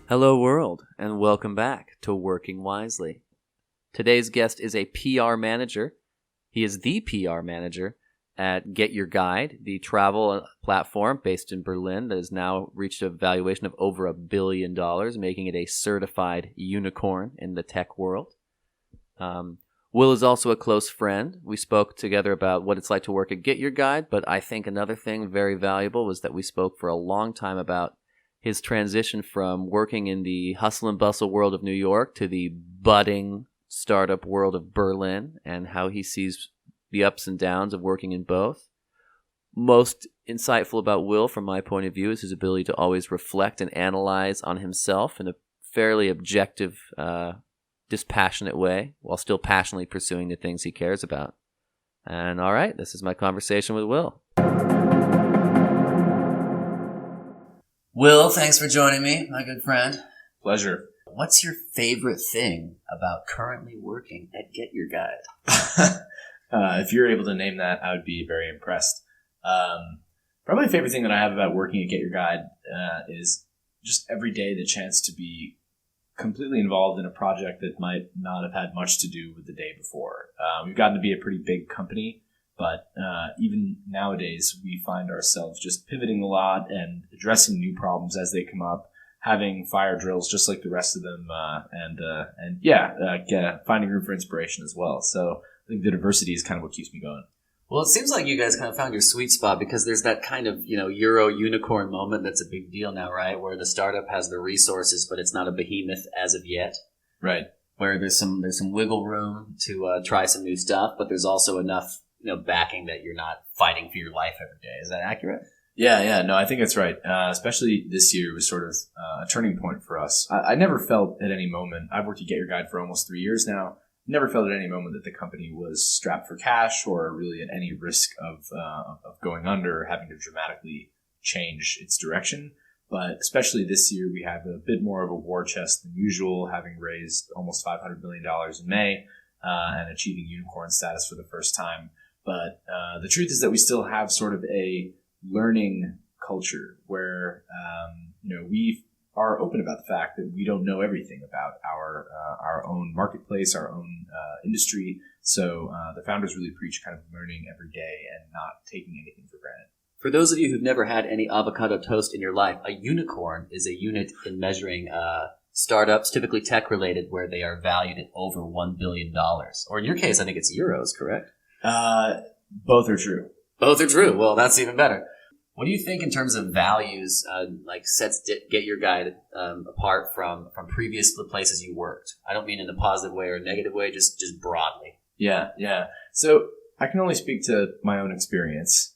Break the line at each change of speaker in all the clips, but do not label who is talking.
Hello world, and welcome back to Working Wisely. Today's guest is a PR manager. He is the PR manager at Get Your Guide, the travel platform based in Berlin that has now reached a valuation of over $1 billion, making it a certified unicorn in the tech world. Will is also a close friend. We spoke together about what it's like to work at Get Your Guide, but I think another thing very valuable was that we spoke for a long time about his transition from working in the hustle and bustle world of New York to the budding startup world of Berlin and how he sees the ups and downs of working in both. Most insightful about Will, from my point of view, is his ability to always reflect and analyze on himself in a fairly objective, dispassionate way while still passionately pursuing the things he cares about. And all right, this is my conversation with Will. Will, thanks for joining me, my good friend.
Pleasure.
What's your favorite thing about currently working at Get Your Guide?
If you're able to name that, I would be very impressed. Probably the favorite thing that I have about working at Get Your Guide is just every day the chance to be completely involved in a project that might not have had much to do with the day before. We've gotten to be a pretty big company, but even nowadays we find ourselves just pivoting a lot and addressing new problems as they come up, having fire drills just like the rest of them, finding room for inspiration as well. So I think the diversity is kind of what keeps me going.
Well, it seems like you guys kind of found your sweet spot because there's that kind of, Euro unicorn moment that's a big deal now, right? Where the startup has the resources, but it's not a behemoth as of yet.
Right.
Where there's some wiggle room to try some new stuff, but there's also enough, backing that you're not fighting for your life every day. Is that accurate?
Yeah. No, I think that's right. Especially this year was sort of a turning point for us. I never felt at any moment, I've worked at Get Your Guide for almost 3 years now, never felt at any moment that the company was strapped for cash or really at any risk of going under or having to dramatically change its direction. But especially this year, we have a bit more of a war chest than usual, having raised almost $500 million in May and achieving unicorn status for the first time. But the truth is that we still have sort of a learning culture where, we are open about the fact that we don't know everything about our own marketplace, our own industry. So the founders really preach kind of learning every day and not taking anything for granted.
For those of you who've never had any avocado toast in your life, a unicorn is a unit in measuring startups, typically tech-related, where they are valued at over $1 billion. Or in your case, I think it's euros, correct?
Both are true.
Both are true. Well, that's even better. What do you think in terms of values, sets Get Your Guide apart from previous places you worked? I don't mean in a positive way or a negative way, just broadly.
Yeah. So I can only speak to my own experience.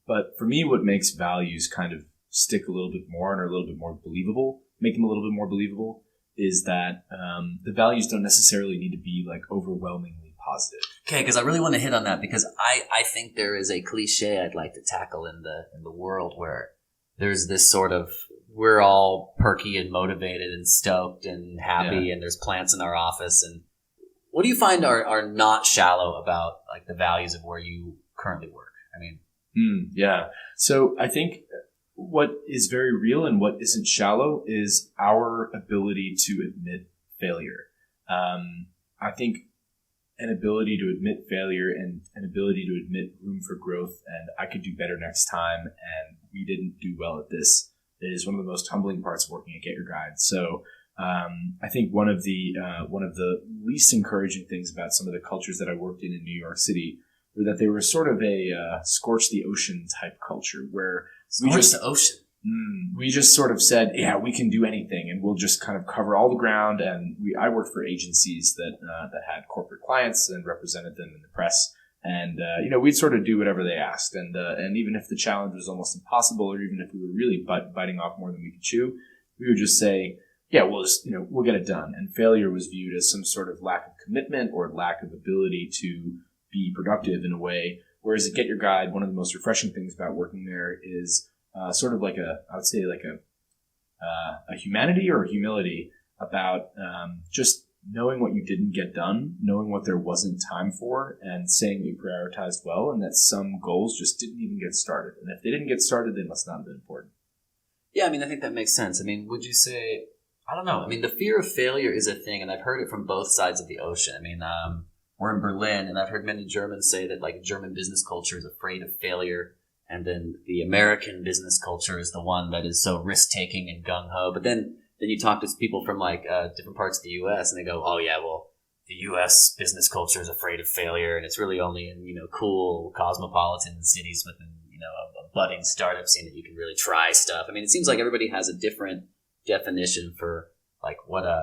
But for me, what makes values kind of stick a little bit more and are a little bit more believable, make them a little bit more believable, is that the values don't necessarily need to be like overwhelmingly positive.
Okay, because I really want to hit on that because I think there is a cliche I'd like to tackle in the world where there's this sort of we're all perky and motivated and stoked and happy and there's plants in our office. And what do you find are not shallow about like the values of where you currently work? I mean,
So I think what is very real and what isn't shallow is our ability to admit failure. I think an ability to admit failure and an ability to admit room for growth and I could do better next time and we didn't do well at this is one of the most humbling parts of working at Get Your Guide. So I think one of the least encouraging things about some of the cultures that I worked in New York City were that they were sort of a scorch the ocean type culture where we just sort of said, yeah, we can do anything and we'll just kind of cover all the ground. And I worked for agencies that had corporate clients and represented them in the press. And, we'd sort of do whatever they asked. And even if the challenge was almost impossible, or even if we were really biting off more than we could chew, we would just say, yeah, we'll get it done. And failure was viewed as some sort of lack of commitment or lack of ability to be productive in a way. Whereas at Get Your Guide, one of the most refreshing things about working there is sort of like a humanity or a humility about just knowing what you didn't get done, knowing what there wasn't time for, and saying you prioritized well, and that some goals just didn't even get started. And if they didn't get started, they must not have been important.
Yeah, I mean, I think that makes sense. I mean, would you say I don't know. I mean, the fear of failure is a thing, and I've heard it from both sides of the ocean. I mean, we're in Berlin, and I've heard many Germans say that like German business culture is afraid of failure, and then the American business culture is the one that is so risk taking and gung ho. But then you talk to people from like different parts of the U.S. and they go, "Oh yeah, well, the U.S. business culture is afraid of failure, and it's really only in cool cosmopolitan cities with a budding startup scene that you can really try stuff." I mean, it seems like everybody has a different definition for like what a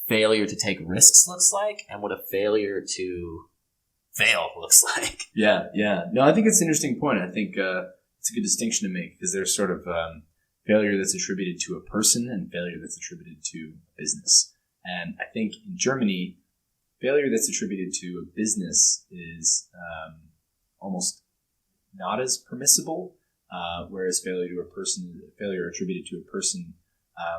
failure to take risks looks like and what a failure to fail looks like.
Yeah. No, I think it's an interesting point. I think it's a good distinction to make because there's sort of failure that's attributed to a person and failure that's attributed to a business. And I think in Germany, failure that's attributed to a business is almost not as permissible, whereas failure attributed to a person,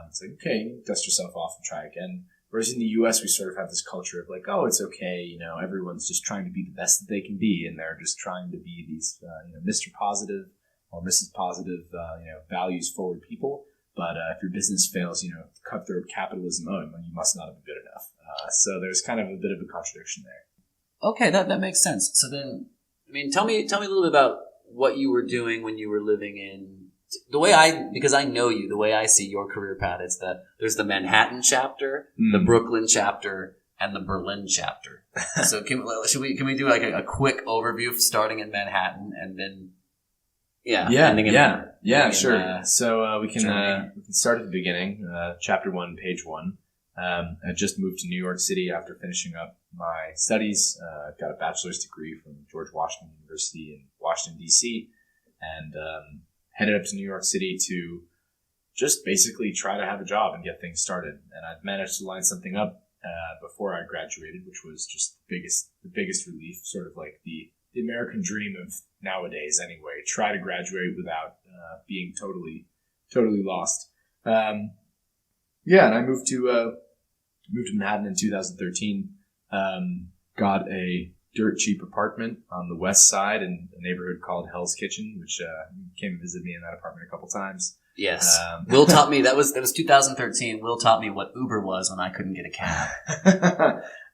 it's like, okay, dust yourself off and try again. Whereas in the U.S., we sort of have this culture of like, oh, it's okay, everyone's just trying to be the best that they can be, and they're just trying to be these, Mr. Positive or Mrs. Positive, values forward people. But if your business fails, cutthroat capitalism, you must not have been good enough. So there's kind of a bit of a contradiction there.
Okay, that makes sense. So then, I mean, tell me a little bit about what you were doing when you were living in because I know you, the way I see your career path is that there's the Manhattan chapter, the Brooklyn chapter, and the Berlin chapter. So can we do like a quick overview of starting in Manhattan and then
sure. So we can start at the beginning. Chapter 1, page 1. I just moved to New York City after finishing up my studies. I've got a bachelor's degree from George Washington University in Washington, D.C., and headed up to New York City to just basically try to have a job and get things started. And I've managed to line something up before I graduated, which was just the biggest relief, sort of like the American dream of nowadays anyway. Try to graduate without being totally lost. And I moved to Manhattan in 2013. Got a dirt cheap apartment on the west side in a neighborhood called Hell's Kitchen, which came and visited me in that apartment a couple times.
Yes. Will taught me that was 2013. Will taught me what Uber was when I couldn't get a cab.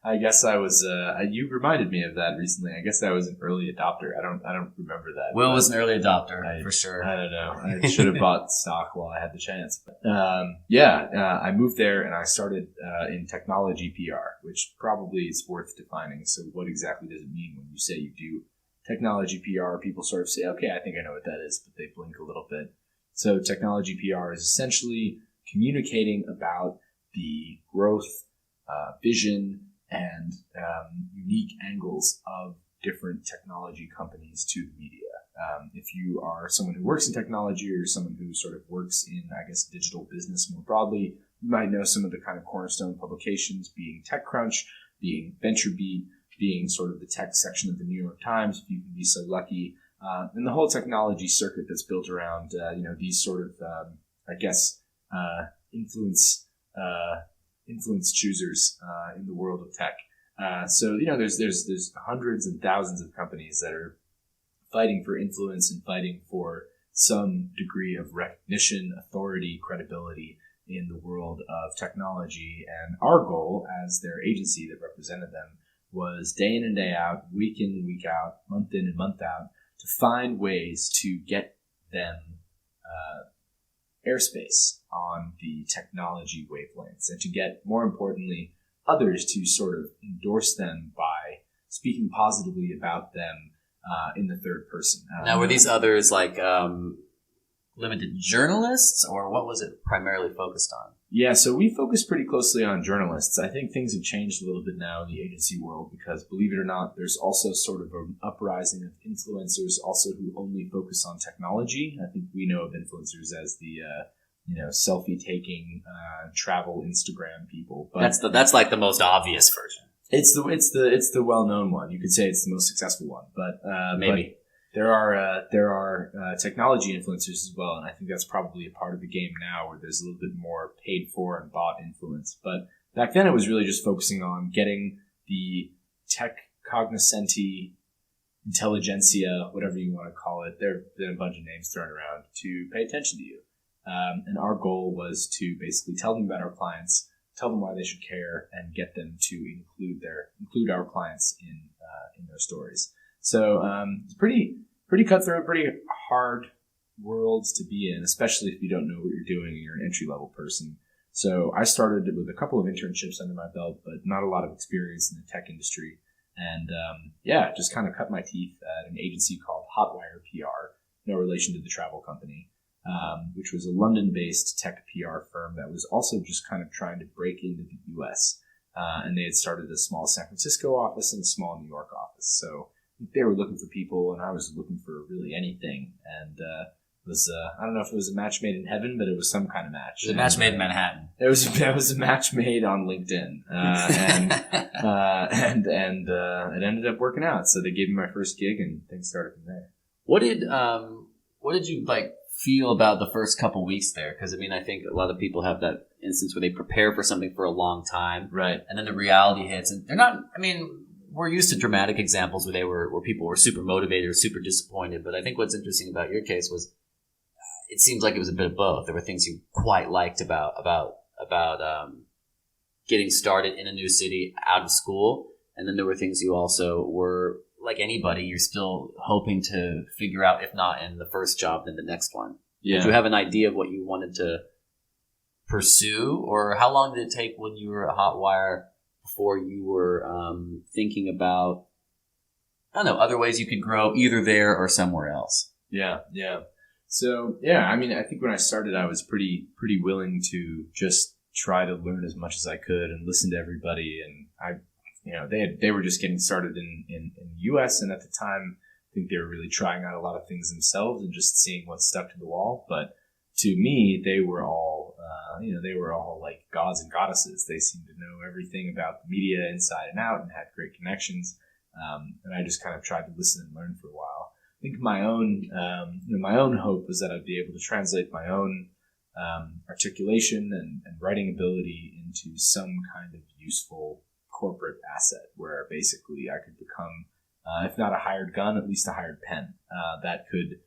I guess I was. You reminded me of that recently. I guess I was an early adopter. I don't remember that.
Will was an early adopter for sure.
I don't know. I should have bought stock while I had the chance. But, I moved there and I started in technology PR, which probably is worth defining. So, what exactly does it mean when you say you do technology PR? People sort of say, "Okay, I think I know what that is," but they blink a little bit. So, technology PR is essentially communicating about the growth, vision, and unique angles of different technology companies to the media. If you are someone who works in technology or someone who sort of works in, I guess, digital business more broadly, you might know some of the kind of cornerstone publications being TechCrunch, being VentureBeat, being sort of the tech section of the New York Times, if you can be so lucky, and the whole technology circuit that's built around, these sort of, influence choosers in the world of tech. So there's hundreds and thousands of companies that are fighting for influence and fighting for some degree of recognition, authority, credibility in the world of technology. And our goal as their agency that represented them was day in and day out, week in and week out, month in and month out, to find ways to get them airspace on the technology wavelengths and to get, more importantly, others to sort of endorse them by speaking positively about them in the third person.
Now, were these others like limited journalists, or what was it primarily focused on?
Yeah, so we focus pretty closely on journalists. I think things have changed a little bit now in the agency world because, believe it or not, there's also sort of an uprising of influencers also who only focus on technology. I think we know of influencers as the selfie-taking travel Instagram people. But
that's like the most obvious version.
It's the well-known one. You could say it's the most successful one, but
maybe.
But there are technology influencers as well, and I think that's probably a part of the game now where there's a little bit more paid for and bought influence. But back then it was really just focusing on getting the tech cognoscenti intelligentsia, whatever you want to call it. There have been a bunch of names thrown around to pay attention to you. And our goal was to basically tell them about our clients, tell them why they should care, and get them to include our clients in their stories. So it's pretty cutthroat, pretty hard world to be in, especially if you don't know what you're doing and you're an entry-level person. So I started with a couple of internships under my belt, but not a lot of experience in the tech industry. And just kind of cut my teeth at an agency called Hotwire PR, no relation to the travel company, which was a London-based tech PR firm that was also just kind of trying to break into the U.S. And they had started a small San Francisco office and a small New York office. So they were looking for people, and I was looking for really anything. And was I don't know if it was a match made in heaven, but it was some kind of match.
It was a match made in Manhattan.
It was a match made on LinkedIn, and it ended up working out. So they gave me my first gig, and things started from there.
What did you like feel about the first couple weeks there? Because I mean, I think a lot of people have that instance where they prepare for something for a long time,
right?
And then the reality hits, and they're not. I mean, we're used to dramatic examples where people were super motivated or super disappointed. But I think what's interesting about your case was, it seems like it was a bit of both. There were things you quite liked about getting started in a new city out of school, and then there were things you also were, like anybody, you're still hoping to figure out, if not in the first job, then the next one. Yeah. Did you have an idea of what you wanted to pursue, or how long did it take when you were at Hotwire before you were thinking about, I don't know, other ways you could grow either there or somewhere else?
Yeah. So, I mean, I think when I started, I was pretty willing to just try to learn as much as I could and listen to everybody. And they were just getting started in the U.S. And at the time, I think they were really trying out a lot of things themselves and just seeing what stuck to the wall. But to me, they were all like gods and goddesses. They seemed to know everything about the media inside and out and had great connections. And I just kind of tried to listen and learn for a while. I think my own hope was that I'd be able to translate my own articulation and writing ability into some kind of useful corporate asset where basically I could become, if not a hired gun, at least a hired pen that could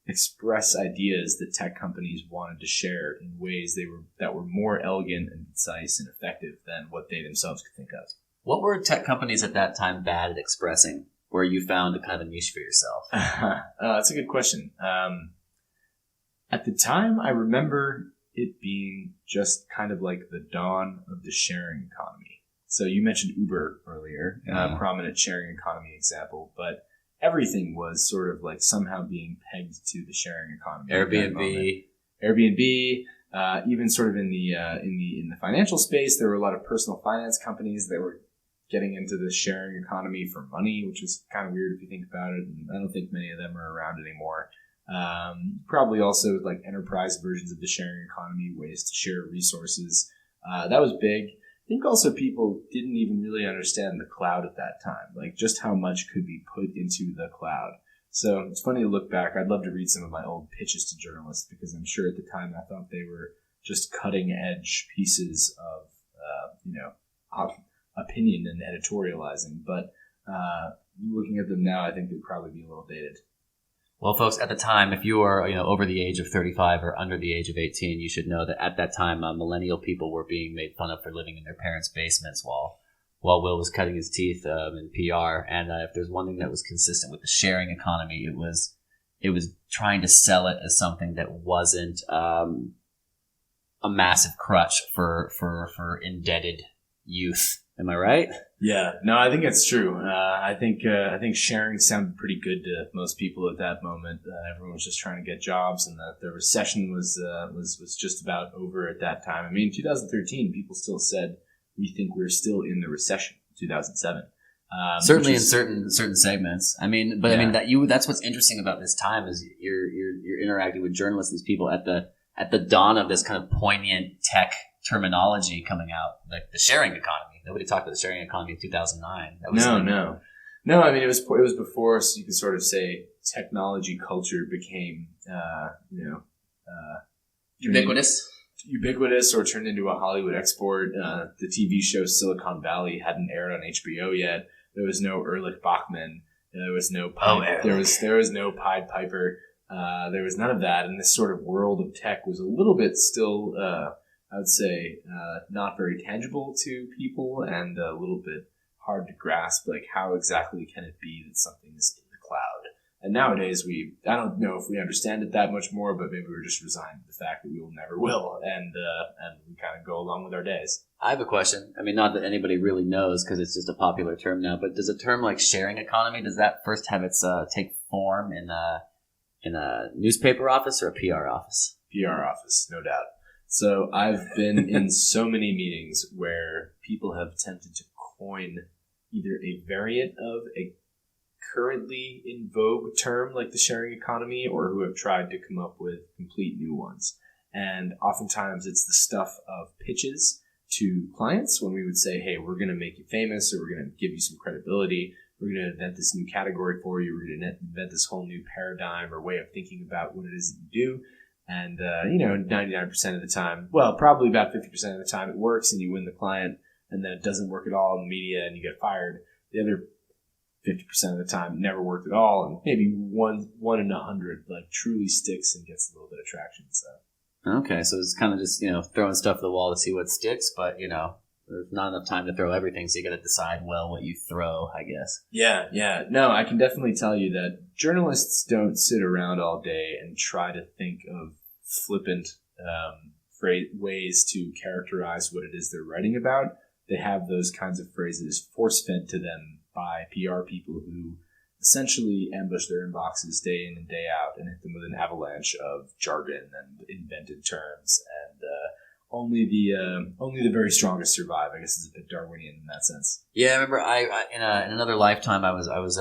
express ideas that tech companies wanted to share in ways that were more elegant and concise and effective than what they themselves could think of.
What were tech companies at that time bad at expressing, where you found a kind of niche for yourself?
That's a good question. At the time, I remember it being just kind of like the dawn of the sharing economy. So you mentioned Uber earlier, prominent sharing economy example, but everything was sort of like somehow being pegged to the sharing economy. Airbnb, even sort of in the financial space, there were a lot of personal finance companies that were getting into the sharing economy for money, which is kind of weird if you think about it. And I don't think many of them are around anymore. Probably also like enterprise versions of the sharing economy, ways to share resources. That was big. I think also people didn't even really understand the cloud at that time, like just how much could be put into the cloud. So it's funny to look back. I'd love to read some of my old pitches to journalists because I'm sure at the time I thought they were just cutting edge pieces of, opinion and editorializing. But looking at them now, I think they'd probably be a little dated.
Well, folks, at the time, if you are over the age of 35 or under the age of 18, you should know that at that time, millennial people were being made fun of for living in their parents' basements while Will was cutting his teeth in PR. And if there's one thing that was consistent with the sharing economy, it was trying to sell it as something that wasn't a massive crutch for indebted youth. Am I right?
Yeah, no, I think that's true. I think sharing sounded pretty good to most people at that moment. Everyone was just trying to get jobs, and the recession was just about over at that time. I mean, 2013, people still said we think we're still in the recession. 2007,
certainly in certain segments. I mean, but yeah. I mean that's what's interesting about this time is you're interacting with journalists, these people at the dawn of this kind of poignant tech terminology coming out, like the sharing economy. Nobody talked about the sharing economy in 2009.
No. I mean, it was before, so you could sort of say technology culture became, ubiquitous, or turned into a Hollywood export. The TV show Silicon Valley hadn't aired on HBO yet. There was no Erlich Bachman. There was no Pied Piper. There was none of that, and this sort of world of tech was a little bit still, I would say, not very tangible to people, and a little bit hard to grasp. Like, how exactly can it be that something is in the cloud? And nowadays, I don't know if we understand it that much more, but maybe we're just resigned to the fact that we will never will, and we kind of go along with our days.
I have a question. I mean, not that anybody really knows because it's just a popular term now, but does a term like sharing economy, does that first have its take form in a newspaper office or a PR office?
PR office, no doubt. So I've been in so many meetings where people have attempted to coin either a variant of a currently in vogue term like the sharing economy, or who have tried to come up with complete new ones. And oftentimes it's the stuff of pitches to clients when we would say, hey, we're going to make you famous, or we're going to give you some credibility. We're going to invent this new category for you. We're going to invent this whole new paradigm or way of thinking about what it is that you do. And, 99% of the time, well, probably about 50% of the time it works and you win the client, and then it doesn't work at all in the media and you get fired. The other 50% of the time it never worked at all, and maybe one in 100 like truly sticks and gets a little bit of traction. So
okay, so it's kind of just throwing stuff at the wall to see what sticks, but there's not enough time to throw everything, so you got to decide well what you throw, I guess.
Yeah. No, I can definitely tell you that journalists don't sit around all day and try to think of flippant ways to characterize what it is they're writing about. They have those kinds of phrases force-fed to them by PR people who essentially ambush their inboxes day in and day out and hit them with an avalanche of jargon and invented terms, and only the very strongest survive. I guess it's a bit Darwinian in that sense.
Yeah, I remember in another lifetime I was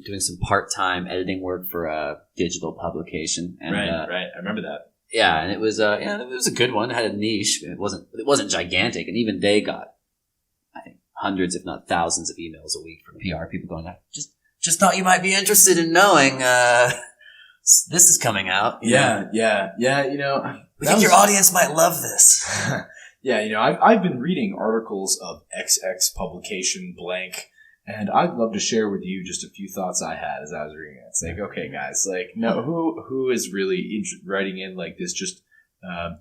doing some part-time editing work for a digital publication. And,
right. I remember that.
Yeah, and it was it was a good one. It had a niche. It wasn't gigantic, and even they got, I think, hundreds, if not thousands, of emails a week from PR people going, "I just thought you might be interested in knowing this is coming out."
Yeah.
We think your audience might love this.
Yeah, I've been reading articles of XX publication blank, and I'd love to share with you just a few thoughts I had as I was reading it. It's like, okay, guys, like, no, who is really writing in like this just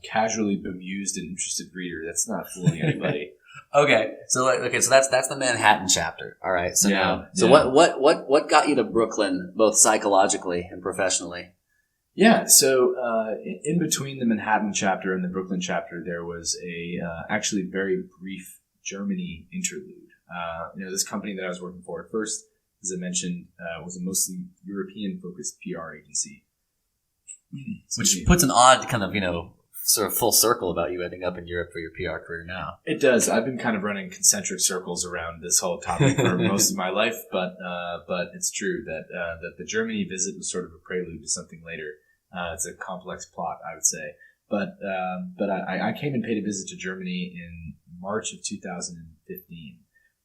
casually bemused and interested reader that's not fooling anybody?
Okay, so that's the Manhattan chapter. All right, so what got you to Brooklyn, both psychologically and professionally?
Yeah, so in between the Manhattan chapter and the Brooklyn chapter, there was a actually very brief Germany interlude. This company that I was working for at first, as I mentioned, was a mostly European-focused PR agency.
Which puts an odd kind of, sort of full circle about you ending up in Europe for your PR career now.
It does. I've been kind of running concentric circles around this whole topic for most of my life, but it's true that the Germany visit was sort of a prelude to something later. It's a complex plot, I would say. But I came and paid a visit to Germany in March of 2015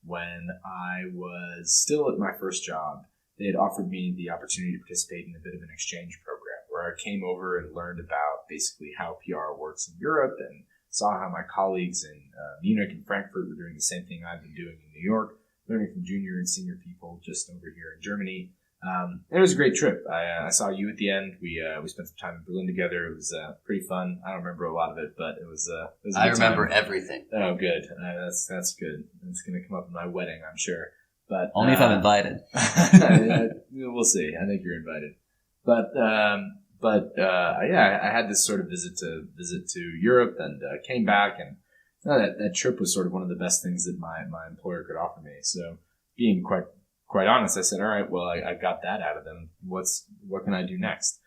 when I was still at my first job. They had offered me the opportunity to participate in a bit of an exchange program where I came over and learned about basically how PR works in Europe and saw how my colleagues in Munich and Frankfurt were doing the same thing I've been doing in New York, learning from junior and senior people just over here in Germany. It was a great trip. I saw you at the end. We spent some time in Berlin together. It was pretty fun. I don't remember a lot of it, but it was a good
I remember
time.
everything.
Oh, good. That's good. It's going to come up in my wedding, I'm sure. But
only if I'm invited.
We'll see. I think you're invited. But I had this sort of visit to Europe, and came back, and that trip was sort of one of the best things that my employer could offer me. So being quite honest, I said, all right, well, I got that out of them. What can I do next?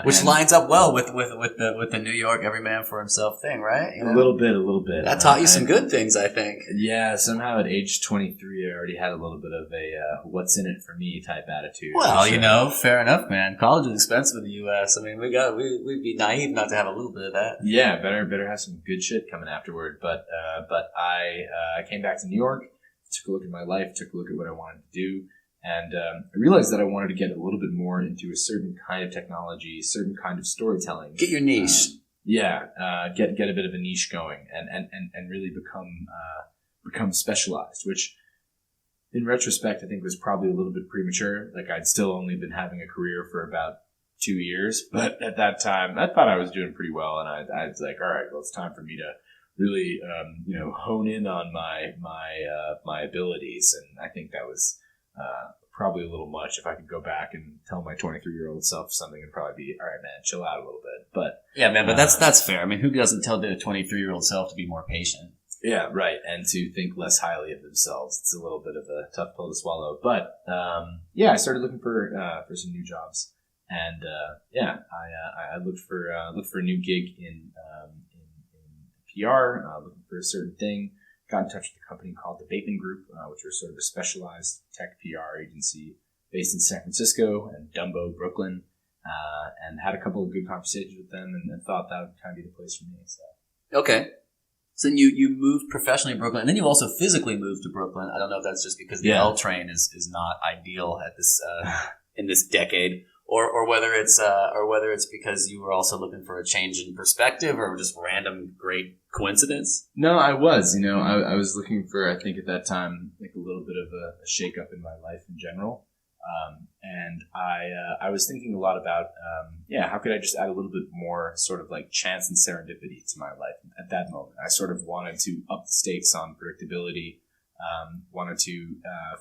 Which lines up well with the New York every man for himself thing, right?
A little bit.
That taught you some good things, I think.
Yeah, somehow at age 23, I already had a little bit of a what's in it for me type attitude.
Well, fair enough, man. College is expensive in the U.S. I mean, we'd be naive not to have a little bit of that.
Yeah, better have some good shit coming afterward. But I came back to New York, took a look at my life, took a look at what I wanted to do. And I realized that I wanted to get a little bit more into a certain kind of technology, certain kind of storytelling.
Get your niche.
Get a bit of a niche going, and really become specialized. Which, in retrospect, I think was probably a little bit premature. Like I'd still only been having a career for about 2 years. But at that time, I thought I was doing pretty well, and I was like, all right, well, it's time for me to really, hone in on my abilities. And I think that was probably a little much. If I could go back and tell my 23-year-old self something, it'd probably be, all right, man, chill out a little bit. But
yeah, man, but that's fair. I mean, who doesn't tell their 23-year-old self to be more patient?
Yeah, right, and to think less highly of themselves. It's a little bit of a tough pill to swallow. But I started looking for some new jobs, and I looked for a new gig in PR, looking for a certain thing. Got in touch with a company called the Bateman Group, which was sort of a specialized tech PR agency based in San Francisco and Dumbo, Brooklyn, and had a couple of good conversations with them, and thought that would kind of be the place for me. So.
Okay. So then you moved professionally to Brooklyn, and then you also physically moved to Brooklyn. I don't know if that's just because the L train is not ideal at this in this decade, or whether it's because you were also looking for a change in perspective, or just random great coincidence.
No, I was. I was looking for, I think at that time, like a little bit of a shake up in my life in general. And I was thinking a lot about, how could I just add a little bit more sort of like chance and serendipity to my life at that moment. I sort of wanted to up the stakes on predictability, wanted to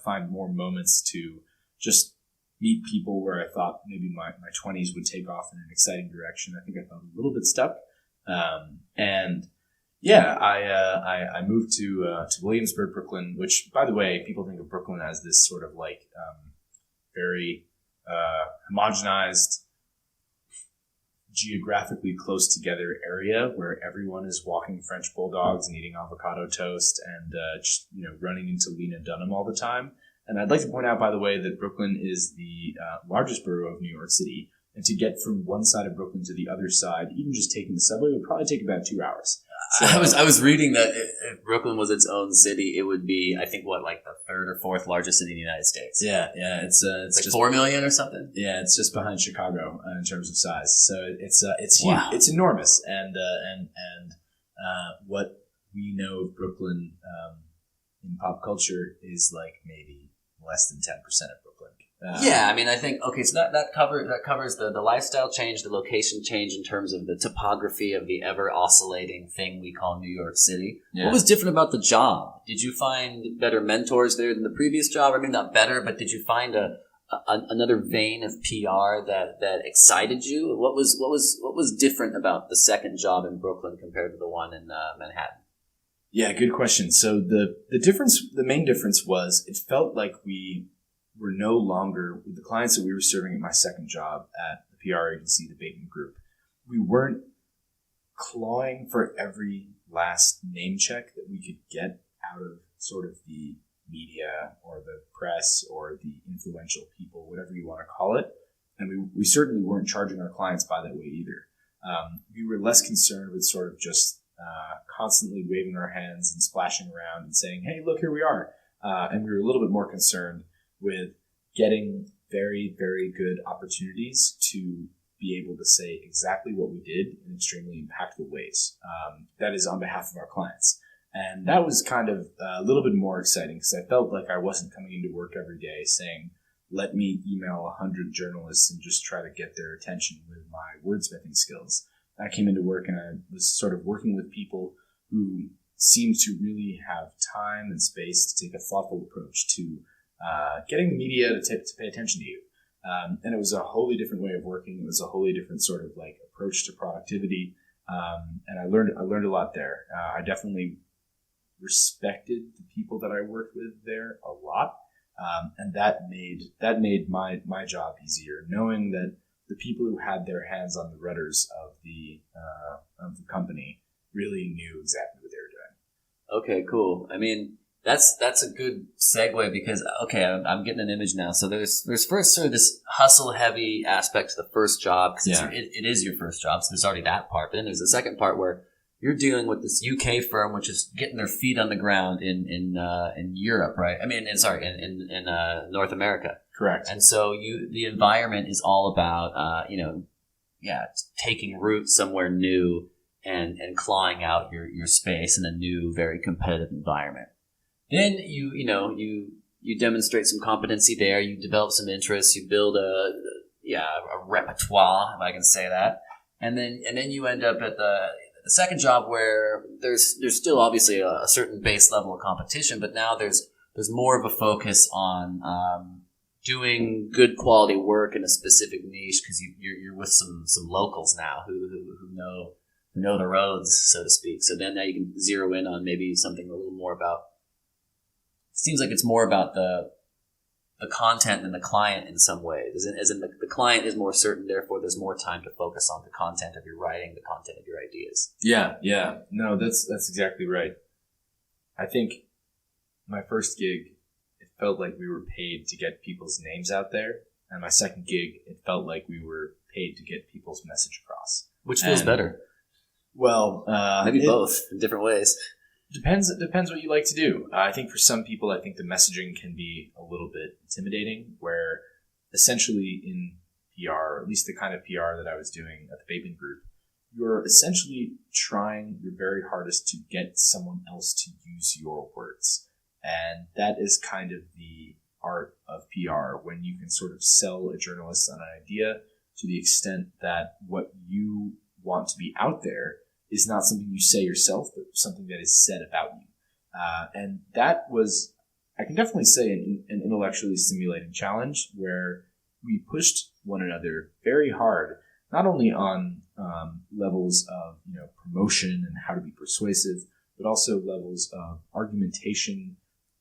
find more moments to just meet people where I thought maybe my 20s would take off in an exciting direction. I think I felt a little bit stuck. I moved to Williamsburg, Brooklyn, which, by the way, people think of Brooklyn as this sort of like very homogenized, geographically close together area where everyone is walking French bulldogs and eating avocado toast and running into Lena Dunham all the time. And I'd like to point out, by the way, that Brooklyn is the largest borough of New York City. And to get from one side of Brooklyn to the other side, even just taking the subway, would probably take about 2 hours.
So, I was reading that if Brooklyn was its own city, it would be, I think, like the third or fourth largest city in the United States.
Yeah. It's
like just 4 million or something.
Yeah, it's just behind Chicago in terms of size. So it's huge.
Wow.
It's enormous. And what we know of Brooklyn in pop culture is like maybe less than 10% of Brooklyn.
I mean, I think, okay, so that covers the lifestyle change, the location change in terms of the topography of the ever oscillating thing we call New York City. Yeah. What was different about the job? Did you find better mentors there than the previous job? I mean, not better, but did you find another vein of PR that excited you? What was different about the second job in Brooklyn compared to the one in Manhattan?
Yeah, good question. So the main difference was it felt like we were no longer, with the clients that we were serving at my second job at the PR agency, the Bateman Group, we weren't clawing for every last name check that we could get out of sort of the media or the press or the influential people, whatever you want to call it. And we certainly weren't charging our clients by that way either. We were less concerned with sort of just constantly waving our hands and splashing around and saying, hey, look, here we are. And we were a little bit more concerned with getting very, very good opportunities to be able to say exactly what we did in extremely impactful ways. That is on behalf of our clients. And that was kind of a little bit more exciting because I felt like I wasn't coming into work every day saying, let me email 100 journalists and just try to get their attention with my wordsmithing skills. I came into work and I was sort of working with people who seemed to really have time and space to take a thoughtful approach to getting the media to pay attention to you. And it was a wholly different way of working. It was a wholly different sort of like approach to productivity. And I learned a lot there. I definitely respected the people that I worked with there a lot. And that made my job easier, knowing that the people who had their hands on the rudders of the company really knew exactly what they were doing.
Okay, cool. I mean, that's a good segue because, okay, I'm getting an image now. So there's first sort of this hustle heavy aspect to the first job because it is your first job. So there's already that part. But then there's the second part where you're dealing with this UK firm, which is getting their feet on the ground in Europe, right? I mean, in North America.
Correct.
And so the environment is all about, taking root somewhere new and clawing out your space in a new, very competitive environment. Then you demonstrate some competency there. You develop some interests. You build a repertoire, if I can say that. And then you end up at the second job where there's still obviously a certain base level of competition, but now there's more of a focus on doing good quality work in a specific niche because you're with some locals now who know the roads, so to speak. So then now you can zero in on maybe something a little more about. It seems like it's more about the content than the client in some ways. As in the client is more certain, therefore there's more time to focus on the content of your writing, the content of your ideas.
Yeah. No, that's exactly right. I think my first gig, it felt like we were paid to get people's names out there. And my second gig, it felt like we were paid to get people's message across.
Which feels better?
Well,
maybe both in different ways.
Depends what you like to do. I think for some people, I think the messaging can be a little bit intimidating, where essentially in PR, or at least the kind of PR that I was doing at the vaping group, you're essentially trying your very hardest to get someone else to use your words. And that is kind of the art of PR, when you can sort of sell a journalist on an idea to the extent that what you want to be out there is not something you say yourself, but something that is said about you. And that was, I can definitely say, an intellectually stimulating challenge where we pushed one another very hard, not only on levels of promotion and how to be persuasive, but also levels of argumentation.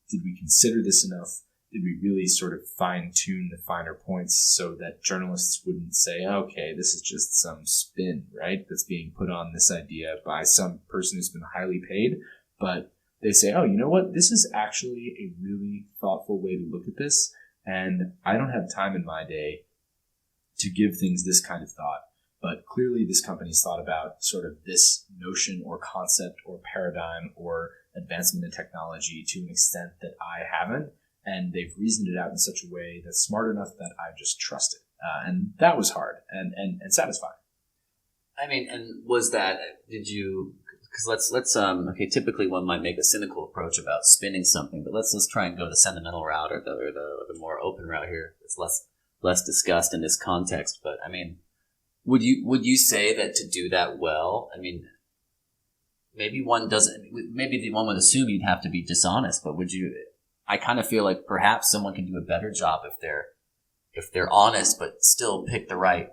Did we consider this enough? Did we really sort of fine-tune the finer points so that journalists wouldn't say, okay, this is just some spin, right, that's being put on this idea by some person who's been highly paid, but they say, oh, you know what, this is actually a really thoughtful way to look at this, and I don't have time in my day to give things this kind of thought, but clearly this company's thought about sort of this notion or concept or paradigm or advancement in technology to an extent that I haven't. And they've reasoned it out in such a way that's smart enough that I just trust it. And that was hard and satisfying.
I mean, and was that, did you, because let's okay, typically one might make a cynical approach about spinning something, but let's try and go the sentimental route or the more open route here. It's less discussed in this context. But I mean, would you say that to do that well, I mean, maybe one would assume you'd have to be dishonest, but would you, I kind of feel like perhaps someone can do a better job if they're honest, but still pick the right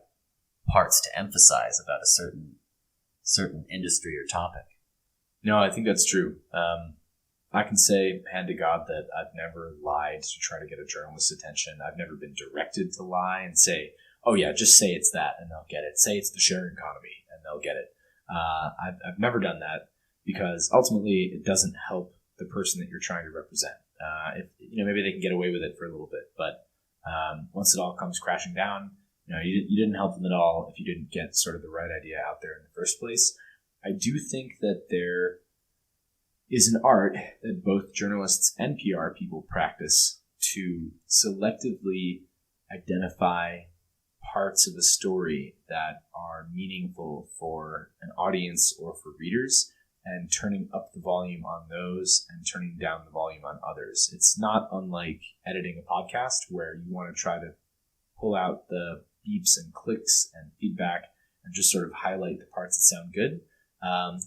parts to emphasize about a certain industry or topic.
No, I think that's true. I can say, hand to God, that I've never lied to try to get a journalist's attention. I've never been directed to lie and say, oh yeah, just say it's that and they'll get it. Say it's the sharing economy and they'll get it. I've never done that because ultimately it doesn't help the person that you're trying to represent. If maybe they can get away with it for a little bit, but once it all comes crashing down, you didn't help them at all if you didn't get sort of the right idea out there in the first place. I do think that there is an art that both journalists and PR people practice to selectively identify parts of a story that are meaningful for an audience or for readers, and turning up the volume on those and turning down the volume on others. It's not unlike editing a podcast where you want to try to pull out the beeps and clicks and feedback and just sort of highlight the parts that sound good,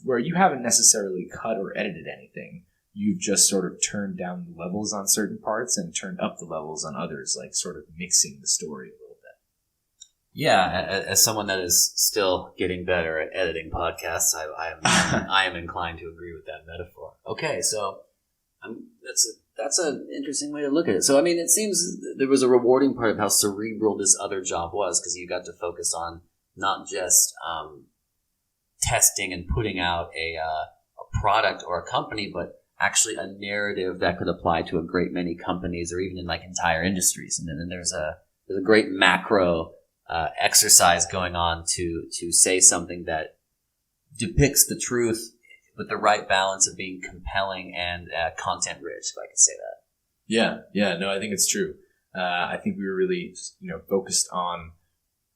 where you haven't necessarily cut or edited anything. You've just sort of turned down the levels on certain parts and turned up the levels on others, like sort of mixing the story a little bit.
Yeah, as someone that is still getting better at editing podcasts, I am inclined to agree with that metaphor. Okay, so that's an interesting way to look at it. So I mean, it seems there was a rewarding part of how cerebral this other job was, because you got to focus on not just testing and putting out a product or a company, but actually a narrative that could apply to a great many companies or even in like entire industries. And then there's a great macro exercise going on to say something that depicts the truth with the right balance of being compelling and content rich, if I could say that.
Yeah, no, I think it's true. I think we were really, focused on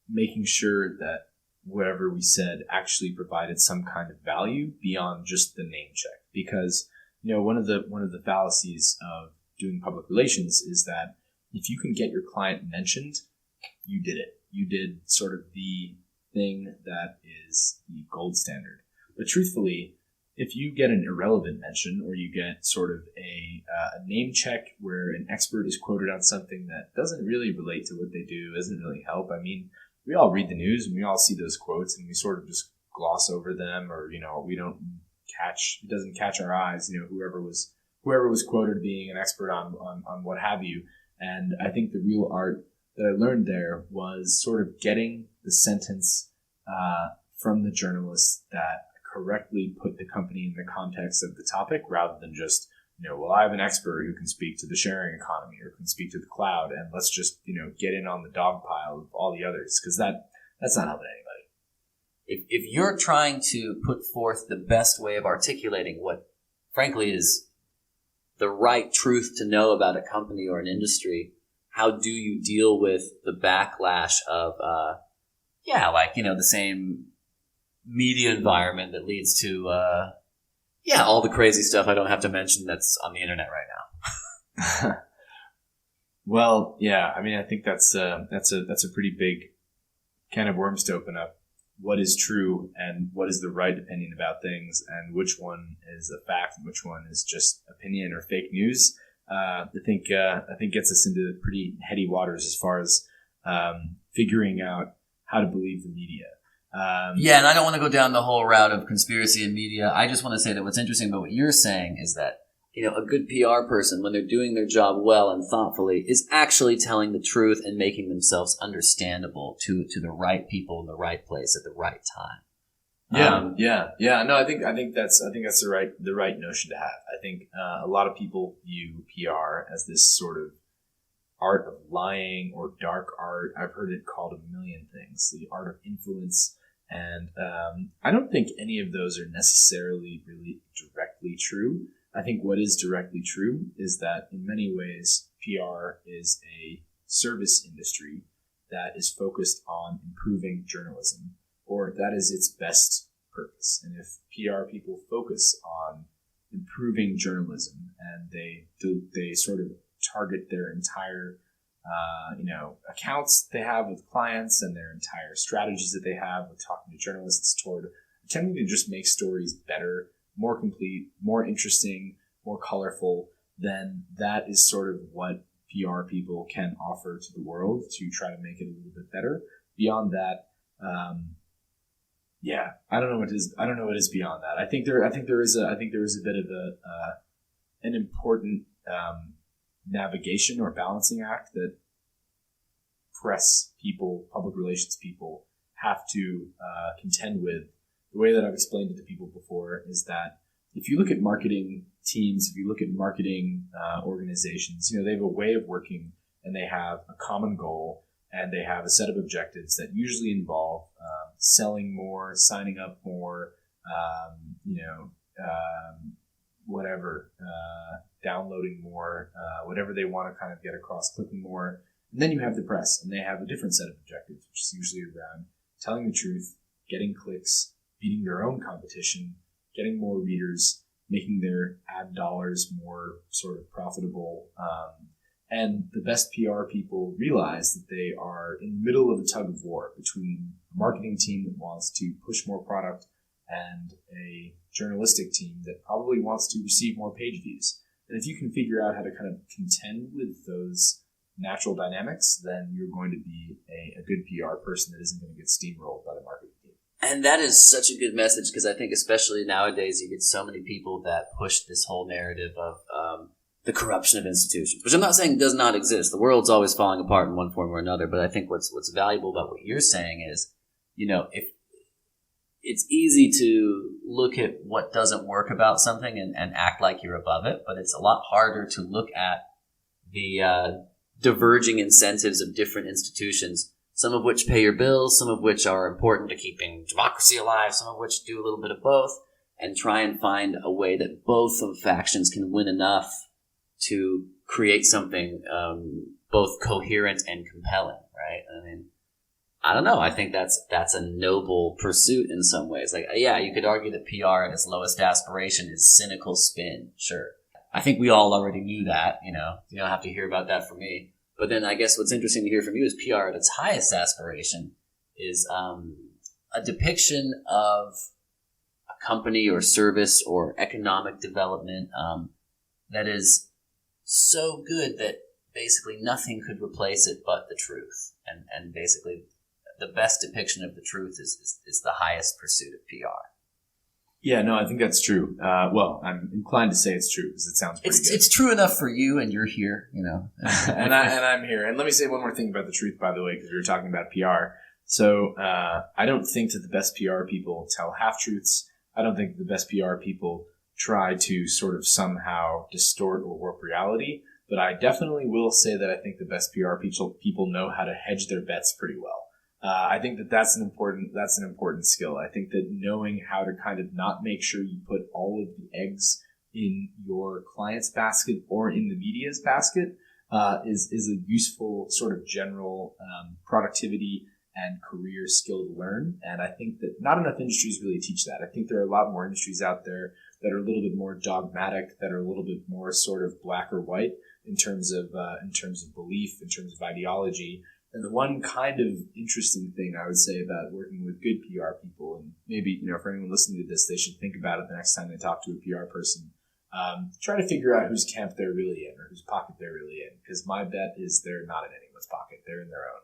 making sure that whatever we said actually provided some kind of value beyond just the name check. Because, one of the fallacies of doing public relations is that if you can get your client mentioned, you did it. You did sort of the thing that is the gold standard. But truthfully, if you get an irrelevant mention or you get sort of a name check where an expert is quoted on something that doesn't really relate to what they do, doesn't really help. I mean, we all read the news and we all see those quotes and we sort of just gloss over them, or, we don't it doesn't catch our eyes, whoever was quoted being an expert on what have you. And I think the real art that I learned there was sort of getting the sentence from the journalists that correctly put the company in the context of the topic, rather than just, I have an expert who can speak to the sharing economy or can speak to the cloud, and let's just, get in on the dog pile of all the others, because that's not helping anybody.
If you're trying to put forth the best way of articulating what, frankly, is the right truth to know about a company or an industry, how do you deal with the backlash of, the same media environment that leads to, all the crazy stuff I don't have to mention that's on the internet right now?
Well, yeah, I mean, I think that's a pretty big can of worms to open up. What is true and what is the right opinion about things, and which one is a fact and which one is just opinion or fake news. I think gets us into pretty heady waters as far as figuring out how to believe the media.
And I don't want to go down the whole route of conspiracy and media. I just want to say that what's interesting about what you're saying is that, a good PR person, when they're doing their job well and thoughtfully, is actually telling the truth and making themselves understandable to the right people in the right place at the right time.
No, I think that's the right notion to have. I think a lot of people view PR as this sort of art of lying or dark art. I've heard it called a million things, the art of influence. And I don't think any of those are necessarily really directly true. I think what is directly true is that in many ways, PR is a service industry that is focused on improving journalism, or that is its best purpose. And if PR people focus on improving journalism and they sort of target their entire accounts they have with clients and their entire strategies that they have with talking to journalists toward attempting to just make stories better, more complete, more interesting, more colorful, then that is sort of what PR people can offer to the world to try to make it a little bit better. Beyond that, I don't know what is beyond that. I think there is a bit of an important navigation or balancing act that press people, public relations people have to contend with. The way that I've explained it to people before is that if you look at marketing teams, if you look at marketing organizations, they have a way of working and they have a common goal and they have a set of objectives that usually involve selling more, signing up more, downloading more, whatever they want to kind of get across, clicking more. And then you have the press, and they have a different set of objectives, which is usually around telling the truth, getting clicks, beating their own competition, getting more readers, making their ad dollars more sort of profitable. And the best PR people realize that they are in the middle of a tug of war between a marketing team that wants to push more product and a journalistic team that probably wants to receive more page views. And if you can figure out how to kind of contend with those natural dynamics, then you're going to be a good PR person that isn't going to get steamrolled by the marketing team.
And that is such a good message, because I think especially nowadays you get so many people that push this whole narrative of the corruption of institutions, which I'm not saying does not exist. The world's always falling apart in one form or another, but I think what's valuable about what you're saying is, if it's easy to look at what doesn't work about something and act like you're above it, but it's a lot harder to look at the diverging incentives of different institutions, some of which pay your bills, some of which are important to keeping democracy alive, some of which do a little bit of both, and try and find a way that both of factions can win enough to create something both coherent and compelling, right? I mean, I don't know. I think that's a noble pursuit in some ways. Like, yeah, you could argue that PR at its lowest aspiration is cynical spin. Sure. I think we all already knew that, you don't have to hear about that from me. But then I guess what's interesting to hear from you is PR at its highest aspiration is a depiction of a company or service or economic development that is so good that basically nothing could replace it but the truth. And basically the best depiction of the truth is the highest pursuit of PR.
Yeah, no, I think that's true. Well, I'm inclined to say it's true because it sounds pretty good.
It's true enough for you, and you're here, you know.
and I'm here. And let me say one more thing about the truth, by the way, because we were talking about PR. So I don't think that the best PR people tell half-truths. I don't think the best PR people try to sort of somehow distort or warp reality. But I definitely will say that I think the best PR people know how to hedge their bets pretty well. I think that's an important skill. I think that knowing how to kind of not make sure you put all of the eggs in your client's basket or in the media's basket is a useful sort of general productivity and career skill to learn. And I think that not enough industries really teach that. I think there are a lot more industries out there that are a little bit more dogmatic, that are a little bit more sort of black or white in terms of belief, in terms of ideology. And the one kind of interesting thing I would say about working with good PR people, and maybe, for anyone listening to this, they should think about it the next time they talk to a PR person, try to figure out whose camp they're really in or whose pocket they're really in. Because my bet is they're not in anyone's pocket. They're in their own.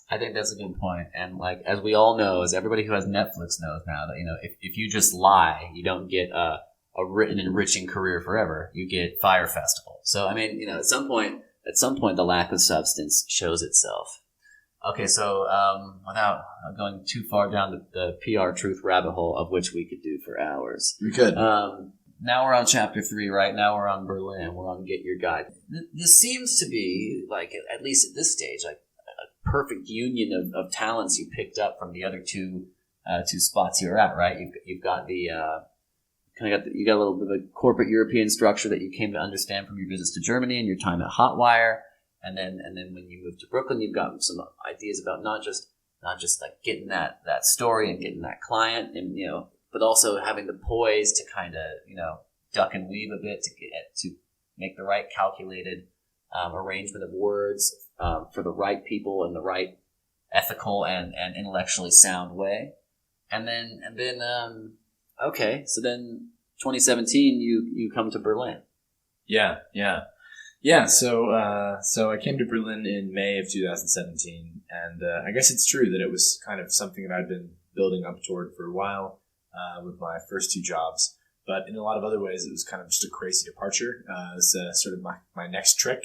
I think that's a good point. And as we all know, as everybody who has Netflix knows now, that, if you just lie, you don't get a written enriching career forever. You get Fire Festival. So, at some point, the lack of substance shows itself. Okay, so without going too far down the PR truth rabbit hole, of which we could do for hours.
We could.
Now we're on chapter 3, right? Now we're on Berlin. We're on Get Your Guide. This seems to be, at least at this stage, a perfect union of talents you picked up from the other two spots you're at, right? You've got the... you got a little bit of a corporate European structure that you came to understand from your visits to Germany and your time at Hotwire, and then when you moved to Brooklyn, you've got some ideas about not just getting that story and getting that client, and but also having the poise to kind of duck and weave a bit to make the right calculated arrangement of words for the right people in the right ethical and intellectually sound way, and then. Okay, so then 2017, you come to Berlin.
Yeah. So I came to Berlin in May of 2017, and I guess it's true that it was kind of something that I'd been building up toward for a while with my first 2 jobs. But in a lot of other ways, it was kind of just a crazy departure. It was sort of my next trick,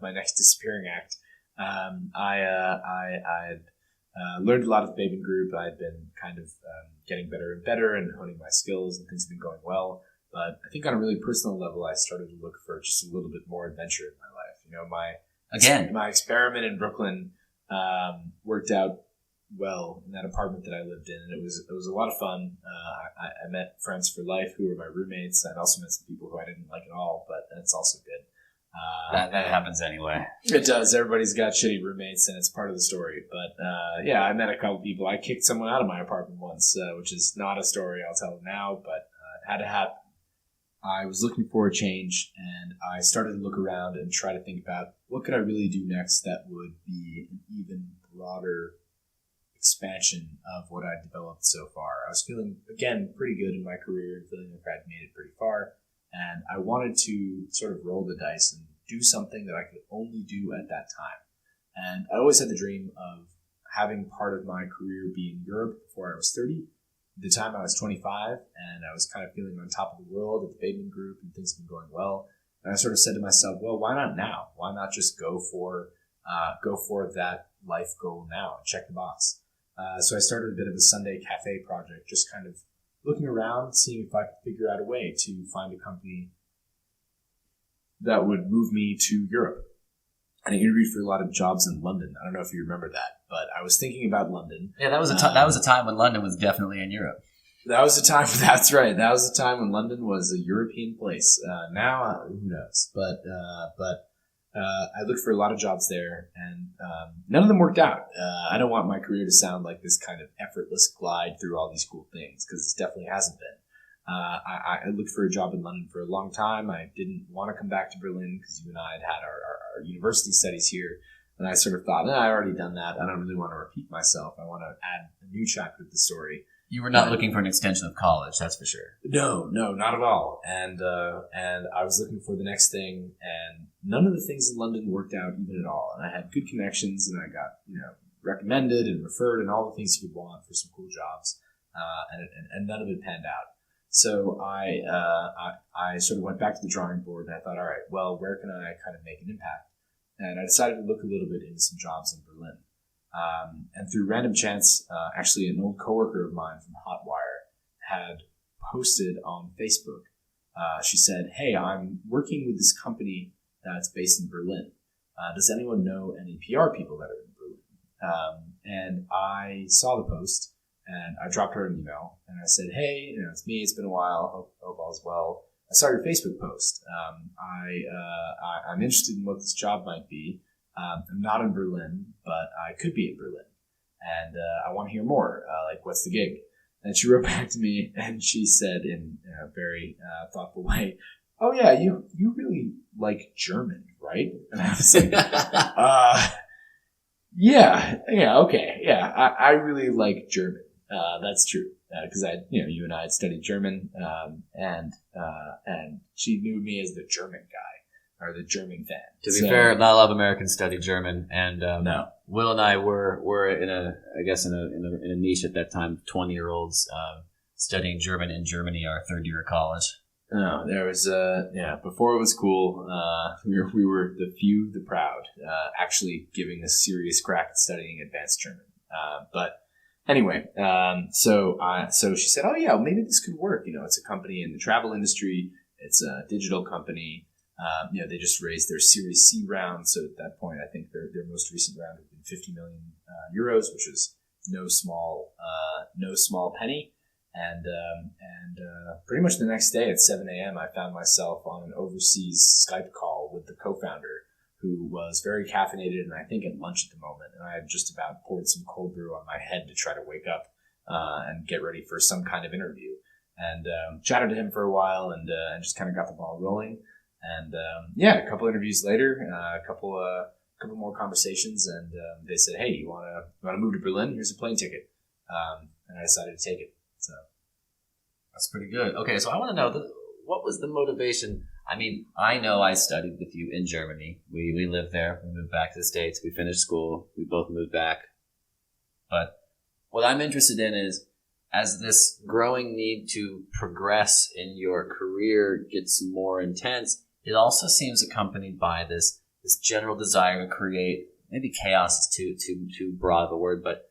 my next disappearing act. I had learned a lot of the Bateman Group. I had been kind of getting better and better and honing my skills, and things have been going well. But I think on a really personal level, I started to look for just a little bit more adventure in my life. My experiment in Brooklyn worked out well in that apartment that I lived in, and it was a lot of fun. I met friends for life who were my roommates. I'd also met some people who I didn't like at all, but that's also good.
That happens anyway.
It does. Everybody's got shitty roommates, and it's part of the story. But I met a couple people. I kicked someone out of my apartment once, which is not a story I'll tell now, but it had to happen. I was looking for a change, and I started to look around and try to think about what could I really do next that would be an even broader expansion of what I'd developed so far. I was feeling, again, pretty good in my career and feeling like I'd made it pretty far. And I wanted to sort of roll the dice and do something that I could only do at that time. And I always had the dream of having part of my career be in Europe before I was 30. At the time I was 25, and I was kind of feeling on top of the world at the Bateman Group, and things have been going well. And I sort of said to myself, well, why not now? Why not just go for that life goal now and check the box? So I started a bit of a Sunday cafe project, just kind of looking around, seeing if I could figure out a way to find a company that would move me to Europe. And I interviewed for a lot of jobs in London. I don't know if you remember that, but I was thinking about London.
Yeah, that was a time when London was definitely in Europe.
That was a time. That's right. That was a time when London was a European place. Now, who knows? But I looked for a lot of jobs there, and none of them worked out. I don't want my career to sound like this kind of effortless glide through all these cool things, because it definitely hasn't been. I looked for a job in London for a long time. I didn't want to come back to Berlin because you and I had our university studies here. And I sort of thought, I already done that. I don't really want to repeat myself. I want to add a new chapter to the story.
You were not looking for an extension of college, that's for sure.
No, not at all. And I was looking for the next thing, and none of the things in London worked out even at all. And I had good connections, and I got recommended and referred, and all the things you could want for some cool jobs, and none of it panned out. So I sort of went back to the drawing board, and I thought, all right, well, where can I kind of make an impact? And I decided to look a little bit into some jobs in Berlin. And through random chance, actually an old coworker of mine from Hotwire had posted on Facebook. She said, hey, I'm working with this company that's based in Berlin. Does anyone know any PR people that are in Berlin? And I saw the post, and I dropped her an email, and I said, hey, it's me. It's been a while. Hope all's well. I saw your Facebook post. I'm interested in what this job might be. I'm not in Berlin, but I could be in Berlin. And I want to hear more. What's the gig? And she wrote back to me, and she said in a very thoughtful way, oh, yeah, you really like German, right? And I was like, yeah, okay. Yeah, I really like German. That's true. Because you and I had studied German, and she knew me as the German guy or the German fan.
To be fair, not a lot of Americans study German, and
no.
Will and I were in a niche at that time, 20-year-olds studying German in Germany, our third year of college.
No, there was before it was cool. We were the few, the proud, actually giving a serious crack at studying advanced German, but. Anyway, so she said, oh, yeah, maybe this could work. It's a company in the travel industry. It's a digital company. They just raised their Series C round. So at that point, I think their most recent round had been 50 million euros, which is no small penny. And pretty much the next day at 7 a.m., I found myself on an overseas Skype call with the co-founder, who was very caffeinated and I think at lunch at the moment. And I had just about poured some cold brew on my head to try to wake up and get ready for some kind of interview. And chatted to him for a while and just kind of got the ball rolling. And a couple interviews later, a couple more conversations, and they said, hey, you want to move to Berlin? Here's a plane ticket. And I decided to take it. So
that's pretty good. Okay, so I want to know, what was the motivation? I mean, I know I studied with you in Germany. We lived there. We moved back to the States. We finished school. We both moved back. But what I'm interested in is, as this growing need to progress in your career gets more intense, it also seems accompanied by this general desire to create, maybe chaos is too broad of a word, but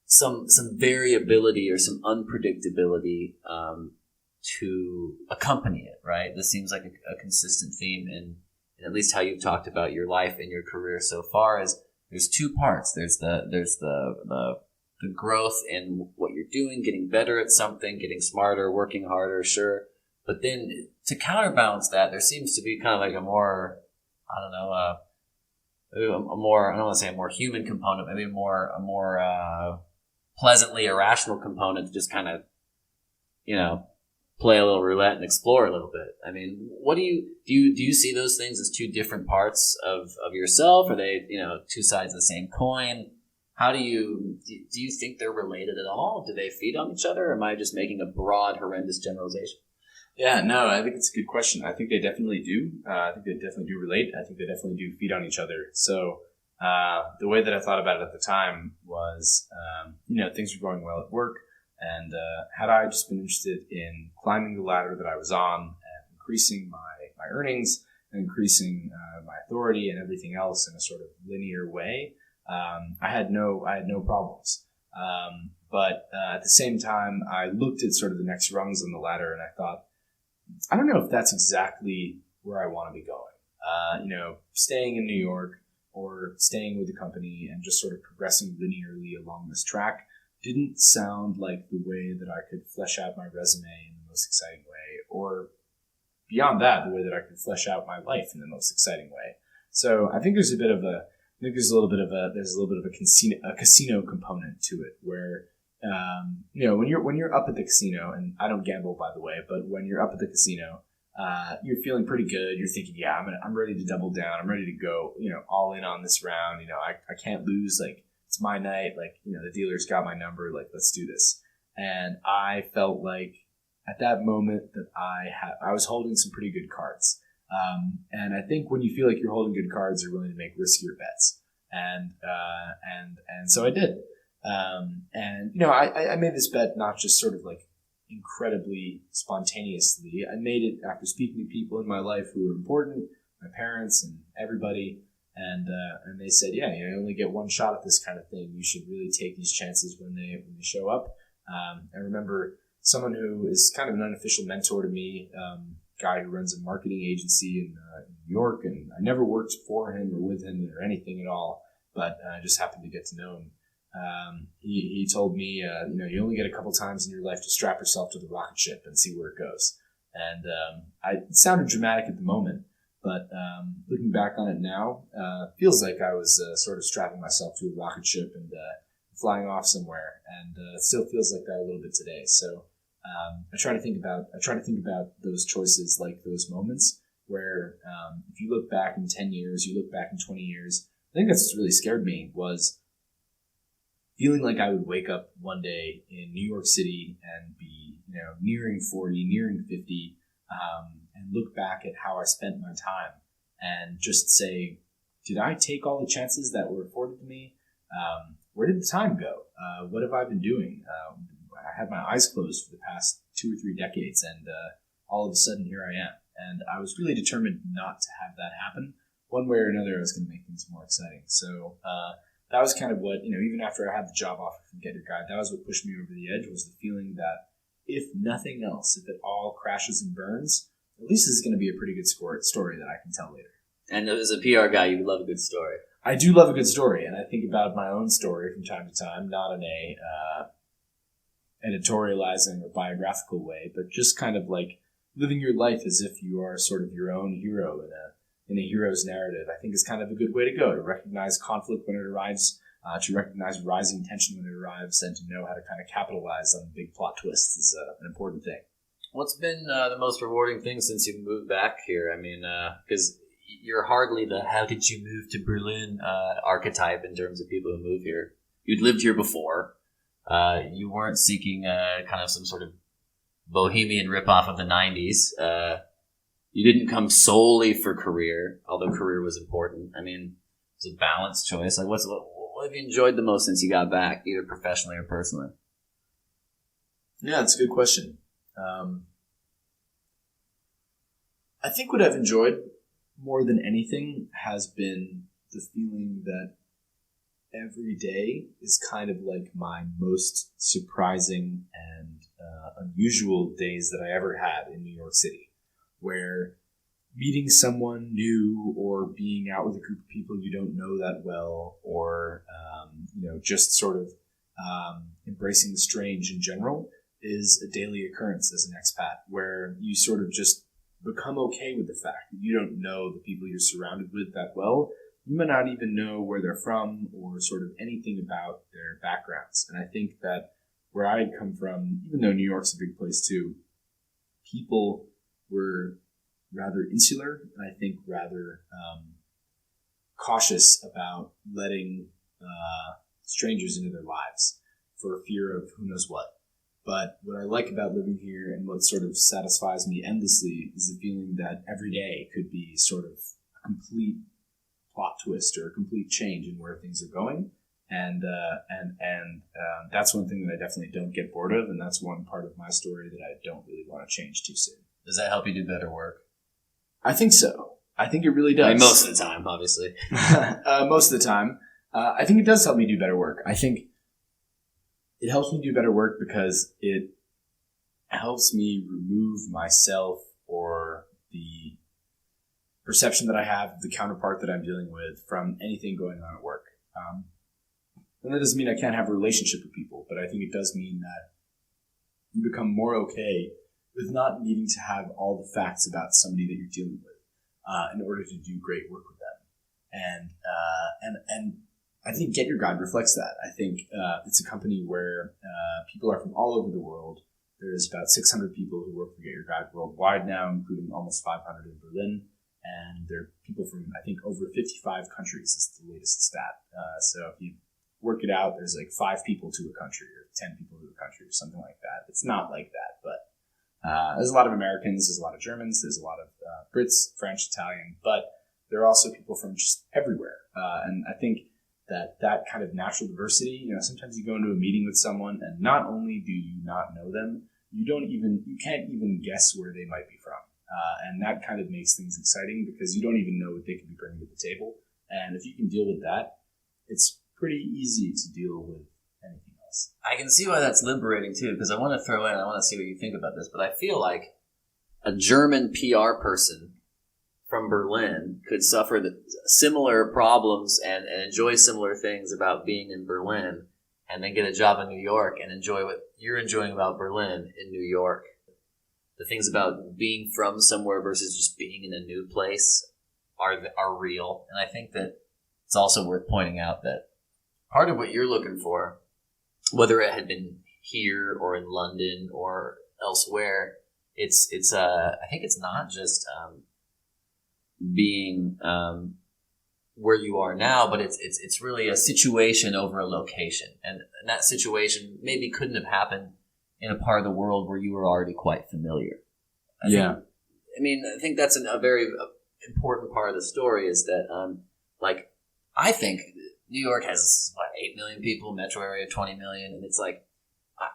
some variability or some unpredictability to accompany it, right? This seems like a consistent theme in at least how you've talked about your life and your career so far. Is there's two parts. There's the growth in what you're doing, getting better at something, getting smarter, working harder, sure. But then to counterbalance that, there seems to be kind of like a more, I don't want to say a more human component, maybe a more pleasantly irrational component to just kind of, play a little roulette and explore a little bit. I mean, what do you see those things as two different parts of yourself? Are they, two sides of the same coin? How do you think they're related at all? Do they feed on each other? Or am I just making a broad, horrendous generalization?
Yeah, no, I think it's a good question. I think they definitely do. I think they definitely do relate. I think they definitely do feed on each other. So the way that I thought about it at the time was, things were going well at work. And had I just been interested in climbing the ladder that I was on and increasing my earnings and increasing my authority and everything else in a sort of linear way, I had no problems. But at the same time, I looked at sort of the next rungs on the ladder and I thought, I don't know if that's exactly where I want to be going. Staying in New York or staying with the company and just sort of progressing linearly along this track didn't sound like the way that I could flesh out my resume in the most exciting way, or beyond that, the way that I could flesh out my life in the most exciting way. So I think there's a little bit of a casino component to it, where when you're up at the casino, and I don't gamble, by the way, but when you're up at the casino, you're feeling pretty good. You're thinking, yeah, I'm ready to double down. I'm ready to go, all in on this round. I can't lose. Like, it's my night. Like, the dealer's got my number. Like, let's do this. And I felt like at that moment that I was holding some pretty good cards. And I think when you feel like you're holding good cards, you're willing to make riskier bets. And so I did. I made this bet not just sort of like incredibly spontaneously. I made it after speaking to people in my life who were important, my parents and everybody. And they said, yeah, you only get one shot at this kind of thing. You should really take these chances when they show up. I remember someone who is kind of an unofficial mentor to me, guy who runs a marketing agency in New York, and I never worked for him or with him or anything at all, but I just happened to get to know him. He told me, you only get a couple times in your life to strap yourself to the rocket ship and see where it goes. And it sounded dramatic at the moment, but looking back on it now, feels like I was sort of strapping myself to a rocket ship and flying off somewhere, and it still feels like that a little bit today. So I try to think about those choices like those moments where if you look back in 10 years, you look back in 20 years. I think that's what really scared me, was feeling like I would wake up one day in New York City and be, nearing 40, nearing 50, and look back at how I spent my time and just say, did I take all the chances that were afforded to me? Where did the time go? What have I been doing? I had my eyes closed for the past 2 or 3 decades, and all of a sudden here I am. And I was really determined not to have that happen. One way or another, I was going to make things more exciting. So that was kind of what, even after I had the job offer from Get Your Guide, that was what pushed me over the edge, was the feeling that if nothing else, if it all crashes and burns, at least this is going to be a pretty good story that I can tell later.
And as a PR guy, you love a good story.
I do love a good story, and I think about my own story from time to time, not in a editorializing or biographical way, but just kind of like living your life as if you are sort of your own hero in a hero's narrative. I think is kind of a good way to go, to recognize conflict when it arrives, to recognize rising tension when it arrives, and to know how to kind of capitalize on big plot twists is an important thing.
What's been the most rewarding thing since you moved back here? I mean, because you're hardly the "how did you move to Berlin" archetype in terms of people who move here. You'd lived here before. You weren't seeking kind of some sort of bohemian ripoff of the 90s. You didn't come solely for career, although career was important. I mean, it's a balanced choice. Like, what have you enjoyed the most since you got back, either professionally or personally?
Yeah, that's a good question. I think what I've enjoyed more than anything has been the feeling that every day is kind of like my most surprising and unusual days that I ever had in New York City, where meeting someone new or being out with a group of people you don't know that well, or just sort of embracing the strange in general is a daily occurrence as an expat, where you sort of just become okay with the fact that you don't know the people you're surrounded with that well. You might not even know where they're from or sort of anything about their backgrounds. And I think that where I had come from, even though New York's a big place too, people were rather insular, and I think rather cautious about letting strangers into their lives for fear of who knows what. But what I like about living here, and what sort of satisfies me endlessly, is the feeling that every day could be sort of a complete plot twist or a complete change in where things are going. And that's one thing that I definitely don't get bored of, and that's one part of my story that I don't really want to change too soon.
Does that help you do better work?
I think so. I think it really does.
I mean, most of the time, obviously.
Most of the time. I think it does help me do better work. I think it helps me do better work because it helps me remove myself or the perception that I have of the counterpart that I'm dealing with from anything going on at work. And that doesn't mean I can't have a relationship with people, but I think it does mean that you become more okay with not needing to have all the facts about somebody that you're dealing with in order to do great work with them. And I think Get Your Guide reflects that. I think it's a company where people are from all over the world. There's about 600 people who work for Get Your Guide worldwide now, including almost 500 in Berlin. And there are people from, I think, over 55 countries is the latest stat. So if you work it out, there's like 5 people to a country or 10 people to a country or something like that. It's not like that, but there's a lot of Americans, there's a lot of Germans, there's a lot of Brits, French, Italian, but there are also people from just everywhere. And I think that kind of natural diversity, sometimes you go into a meeting with someone and not only do you not know them, you can't even guess where they might be from. And that kind of makes things exciting because you don't even know what they could be bringing to the table. And if you can deal with that, it's pretty easy to deal with anything else.
I can see why that's liberating too, because I want to see what you think about this, but I feel like a German PR person from Berlin could suffer similar problems and enjoy similar things about being in Berlin and then get a job in New York and enjoy what you're enjoying about Berlin in New York. The things about being from somewhere versus just being in a new place are real. And I think that it's also worth pointing out that part of what you're looking for, whether it had been here or in London or elsewhere, I think it's not just being where you are now, but it's really a situation over a location, and that situation maybe couldn't have happened in a part of the world where you were already quite familiar. I think that's a very important part of the story is that, I think New York has 8 million people, metro area 20 million, and it's like,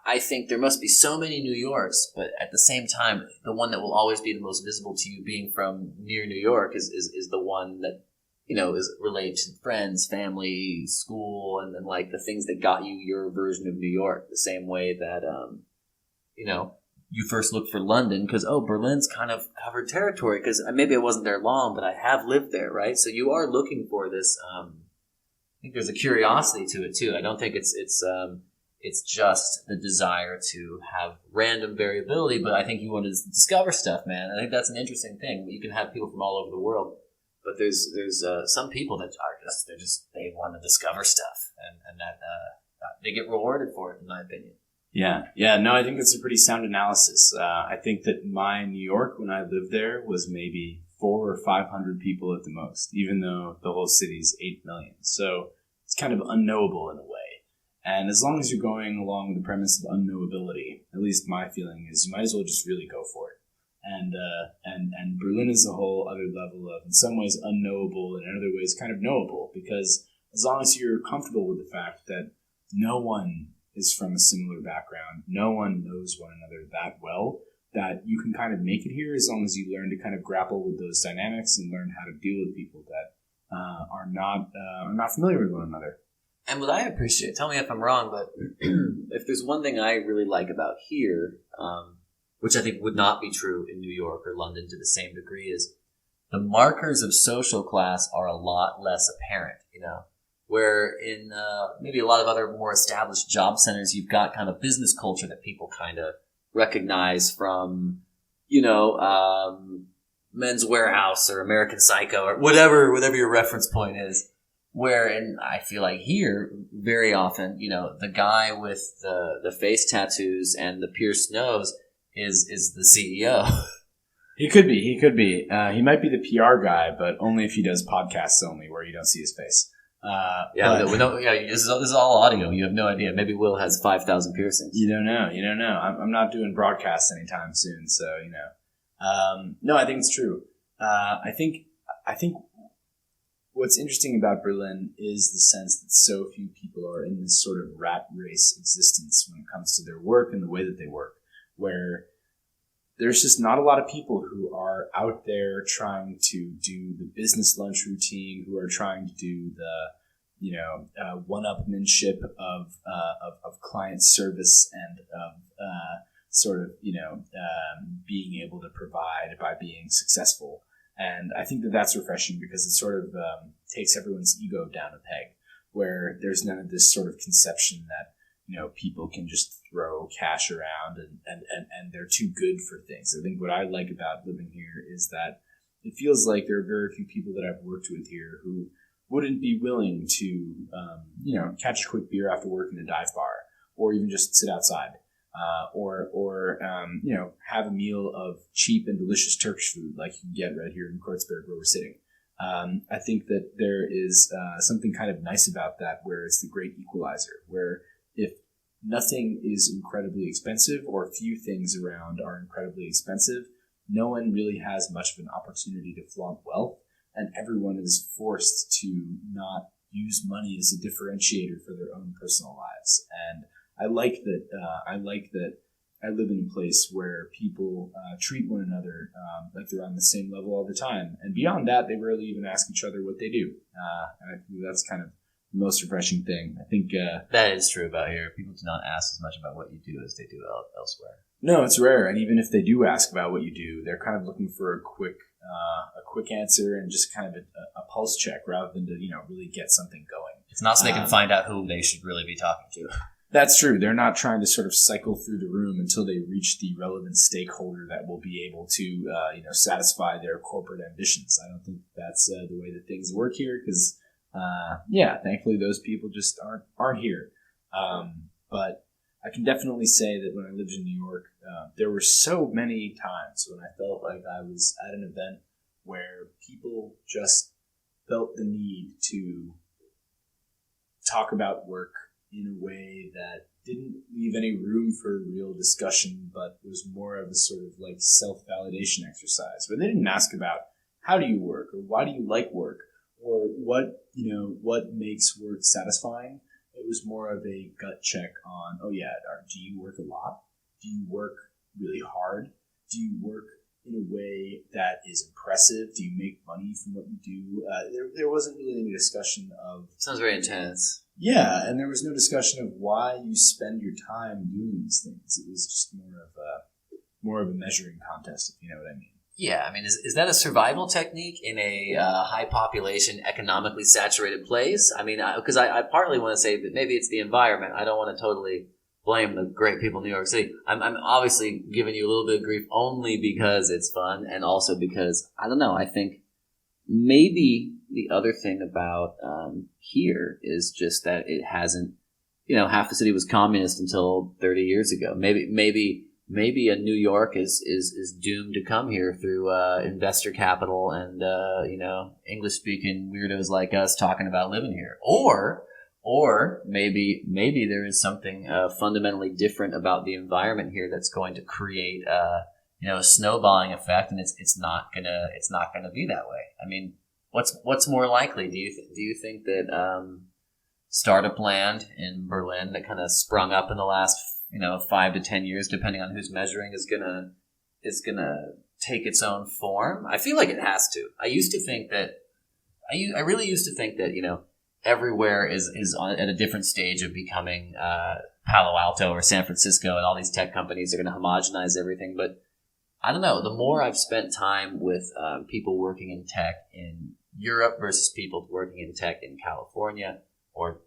I think there must be so many New Yorks, but at the same time, the one that will always be the most visible to you being from near New York is the one that, is related to friends, family, school, and then the things that got you your version of New York, the same way that, you first looked for London because, Berlin's kind of covered territory because maybe I wasn't there long, but I have lived there, right? So you are looking for this, I think there's a curiosity to it too. I don't think it's just the desire to have random variability, but I think you want to discover stuff, man. I think that's an interesting thing. You can have people from all over the world, but there's some people that are they want to discover stuff, and that they get rewarded for it, in my opinion.
Yeah. No, I think that's a pretty sound analysis. I think that my New York, when I lived there, was maybe 400 or 500 people at the most, even though the whole city's 8 million. So it's kind of unknowable in a way. And as long as you're going along with the premise of unknowability, at least my feeling is you might as well just really go for it. And Berlin is a whole other level of, in some ways, unknowable, and in other ways, kind of knowable, because as long as you're comfortable with the fact that no one is from a similar background, no one knows one another that well, that you can kind of make it here as long as you learn to kind of grapple with those dynamics and learn how to deal with people that are not familiar with one another.
And what I appreciate, tell me if I'm wrong, but if there's one thing I really like about here, which I think would not be true in New York or London to the same degree, is the markers of social class are a lot less apparent, where in maybe a lot of other more established job centers, you've got kind of business culture that people kind of recognize from, Men's Warehouse or American Psycho or whatever your reference point is. Wherein I feel like here, very often, the guy with the face tattoos and the pierced nose is the CEO.
He could be. He might be the PR guy, but only if he does podcasts only, where you don't see his face.
This is all audio. You have no idea. Maybe Will has 5,000 piercings.
You don't know. I'm not doing broadcasts anytime soon, so No, I think it's true. I think what's interesting about Berlin is the sense that so few people are in this sort of rat race existence when it comes to their work and the way that they work, where there's just not a lot of people who are out there trying to do the business lunch routine, who are trying to do the, one-upmanship of client service and of being able to provide by being successful. And I think that that's refreshing because it sort of takes everyone's ego down a peg, where there's none of this sort of conception that, people can just throw cash around and they're too good for things. I think what I like about living here is that it feels like there are very few people that I've worked with here who wouldn't be willing to, catch a quick beer after work in a dive bar, or even just sit outside, or have a meal of cheap and delicious Turkish food like you can get right here in Kreuzberg where we're sitting. I think that there is something kind of nice about that, where it's the great equalizer, where if nothing is incredibly expensive or few things around are incredibly expensive, no one really has much of an opportunity to flaunt wealth, and everyone is forced to not use money as a differentiator for their own personal lives. And I like that. I live in a place where people treat one another like they're on the same level all the time, and beyond that, they rarely even ask each other what they do. And I think that's kind of the most refreshing thing. I think
that is true about here. People do not ask as much about what you do as they do elsewhere.
No, it's rare, and even if they do ask about what you do, they're kind of looking for a quick answer and just kind of a pulse check rather than to really get something going.
It's not so they can find out who they should really be talking to.
That's true. They're not trying to sort of cycle through the room until they reach the relevant stakeholder that will be able to satisfy their corporate ambitions. I don't think that's the way that things work here because thankfully those people just aren't here. But I can definitely say that when I lived in New York, there were so many times when I felt like I was at an event where people just felt the need to talk about work in a way that didn't leave any room for real discussion, but was more of a sort of like self-validation exercise, where they didn't ask about how do you work or why do you like work or what makes work satisfying. It was more of a gut check on, do you work a lot? Do you work really hard? Do you work in a way that is impressive? Do you make money from what you do? There wasn't really any discussion of...
Sounds very intense.
Yeah, and there was no discussion of why you spend your time doing these things. It was just more of a measuring contest, if you know what I mean.
Yeah, I mean, is that a survival technique in a high population, economically saturated place? I mean, because I partly want to say that maybe it's the environment. I don't want to totally blame the great people in New York City. I'm obviously giving you a little bit of grief only because it's fun, and also because, I don't know, I think maybe the other thing about here is just that it hasn't, half the city was communist until 30 years ago. Maybe a New York is doomed to come here through investor capital and English speaking weirdos like us talking about living here, or maybe there is something fundamentally different about the environment here that's going to create a snowballing effect, and it's not gonna be that way. I mean, what's more likely? Do you think that startup land in Berlin that kind of sprung up in the last 5 to 10 years, depending on who's measuring, is gonna take its own form? I feel like it has to. I really used to think that everywhere is at a different stage of becoming Palo Alto or San Francisco, and all these tech companies are going to homogenize everything. But I don't know. The more I've spent time with people working in tech in Europe versus people working in tech in California, or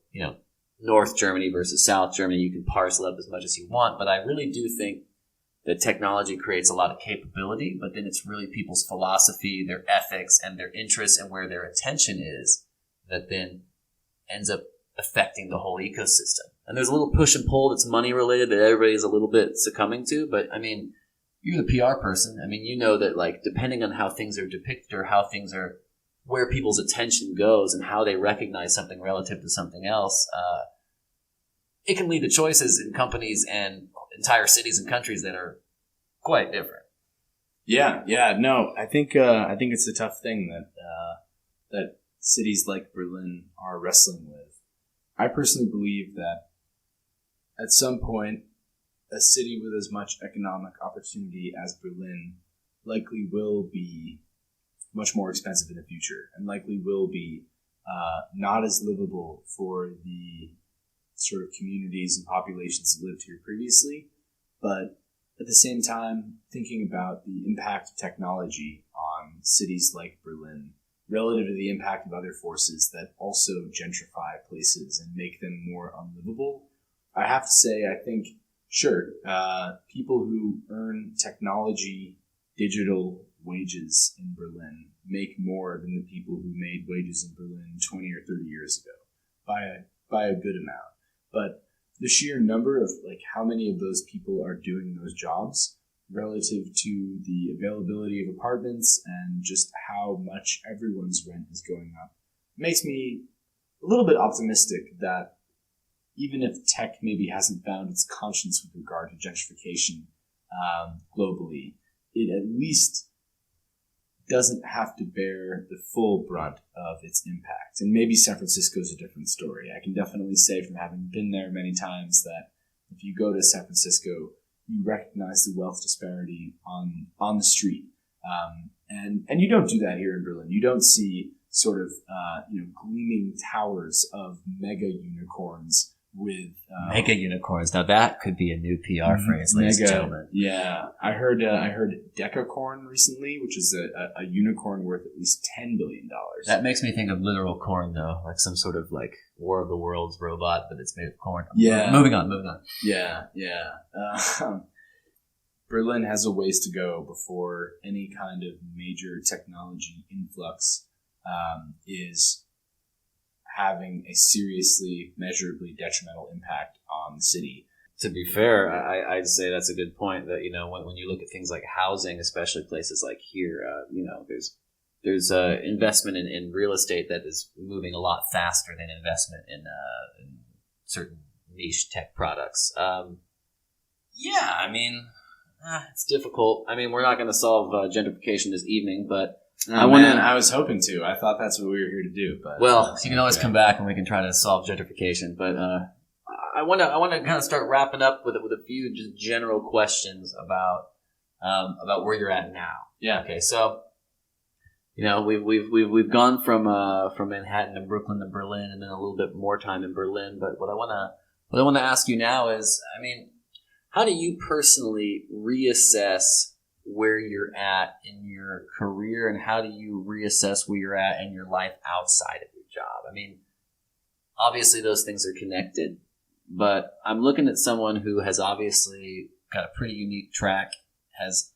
North Germany versus South Germany, you can parcel up as much as you want. But I really do think that technology creates a lot of capability, but then it's really people's philosophy, their ethics, and their interests, and where their attention is that then ends up affecting the whole ecosystem. And there's a little push and pull that's money related that everybody's a little bit succumbing to. But I mean, you're the PR person. I mean, that like depending on how things are depicted or how things are, where people's attention goes and how they recognize something relative to something else, it can lead to choices in companies and entire cities and countries that are quite different.
Yeah. No, I think it's a tough thing that cities like Berlin are wrestling with. I personally believe that at some point, a city with as much economic opportunity as Berlin likely will be much more expensive in the future, and likely will be not as livable for the sort of communities and populations that lived here previously. But at the same time, thinking about the impact of technology on cities like Berlin relative to the impact of other forces that also gentrify places and make them more unlivable, I have to say, I think, sure, people who earn technology, digital wages in Berlin make more than the people who made wages in Berlin 20 or 30 years ago by a good amount. But the sheer number of like how many of those people are doing those jobs relative to the availability of apartments and just how much everyone's rent is going up makes me a little bit optimistic that even if tech maybe hasn't found its conscience with regard to gentrification globally, it at least doesn't have to bear the full brunt of its impact. And maybe San Francisco is a different story. I can definitely say from having been there many times that if you go to San Francisco, you recognize the wealth disparity on the street. And you don't do that here in Berlin. You don't see sort of gleaming towers of mega unicorns with
mega unicorns. Now that could be a new PR phrase, ladies and gentlemen.
Yeah, I heard decacorn recently, which is a unicorn worth at least $10 billion.
That makes me think of literal corn, though, like some sort of like War of the Worlds robot, but it's made of corn.
Yeah.
Moving on.
Yeah. Berlin has a ways to go before any kind of major technology influx is having a seriously, measurably detrimental impact on the city.
To be fair, I'd say that's a good point. That when you look at things like housing, especially places like here, there's investment in real estate that is moving a lot faster than investment in certain niche tech products. It's difficult. I mean, we're not going to solve gentrification this evening, but
I was hoping to. I thought that's what we were here to do. But
you can always come back and we can try to solve gentrification. But I want to kind of start wrapping up with a few just general questions about where you're at now.
Yeah.
Okay. So, we've gone from Manhattan to Brooklyn to Berlin, and then a little bit more time in Berlin. But what I want to ask you now is, I mean, how do you personally reassess where you're at in your career, and how do you reassess where you're at in your life outside of your job? I mean, obviously those things are connected, but I'm looking at someone who has obviously got a pretty unique track, has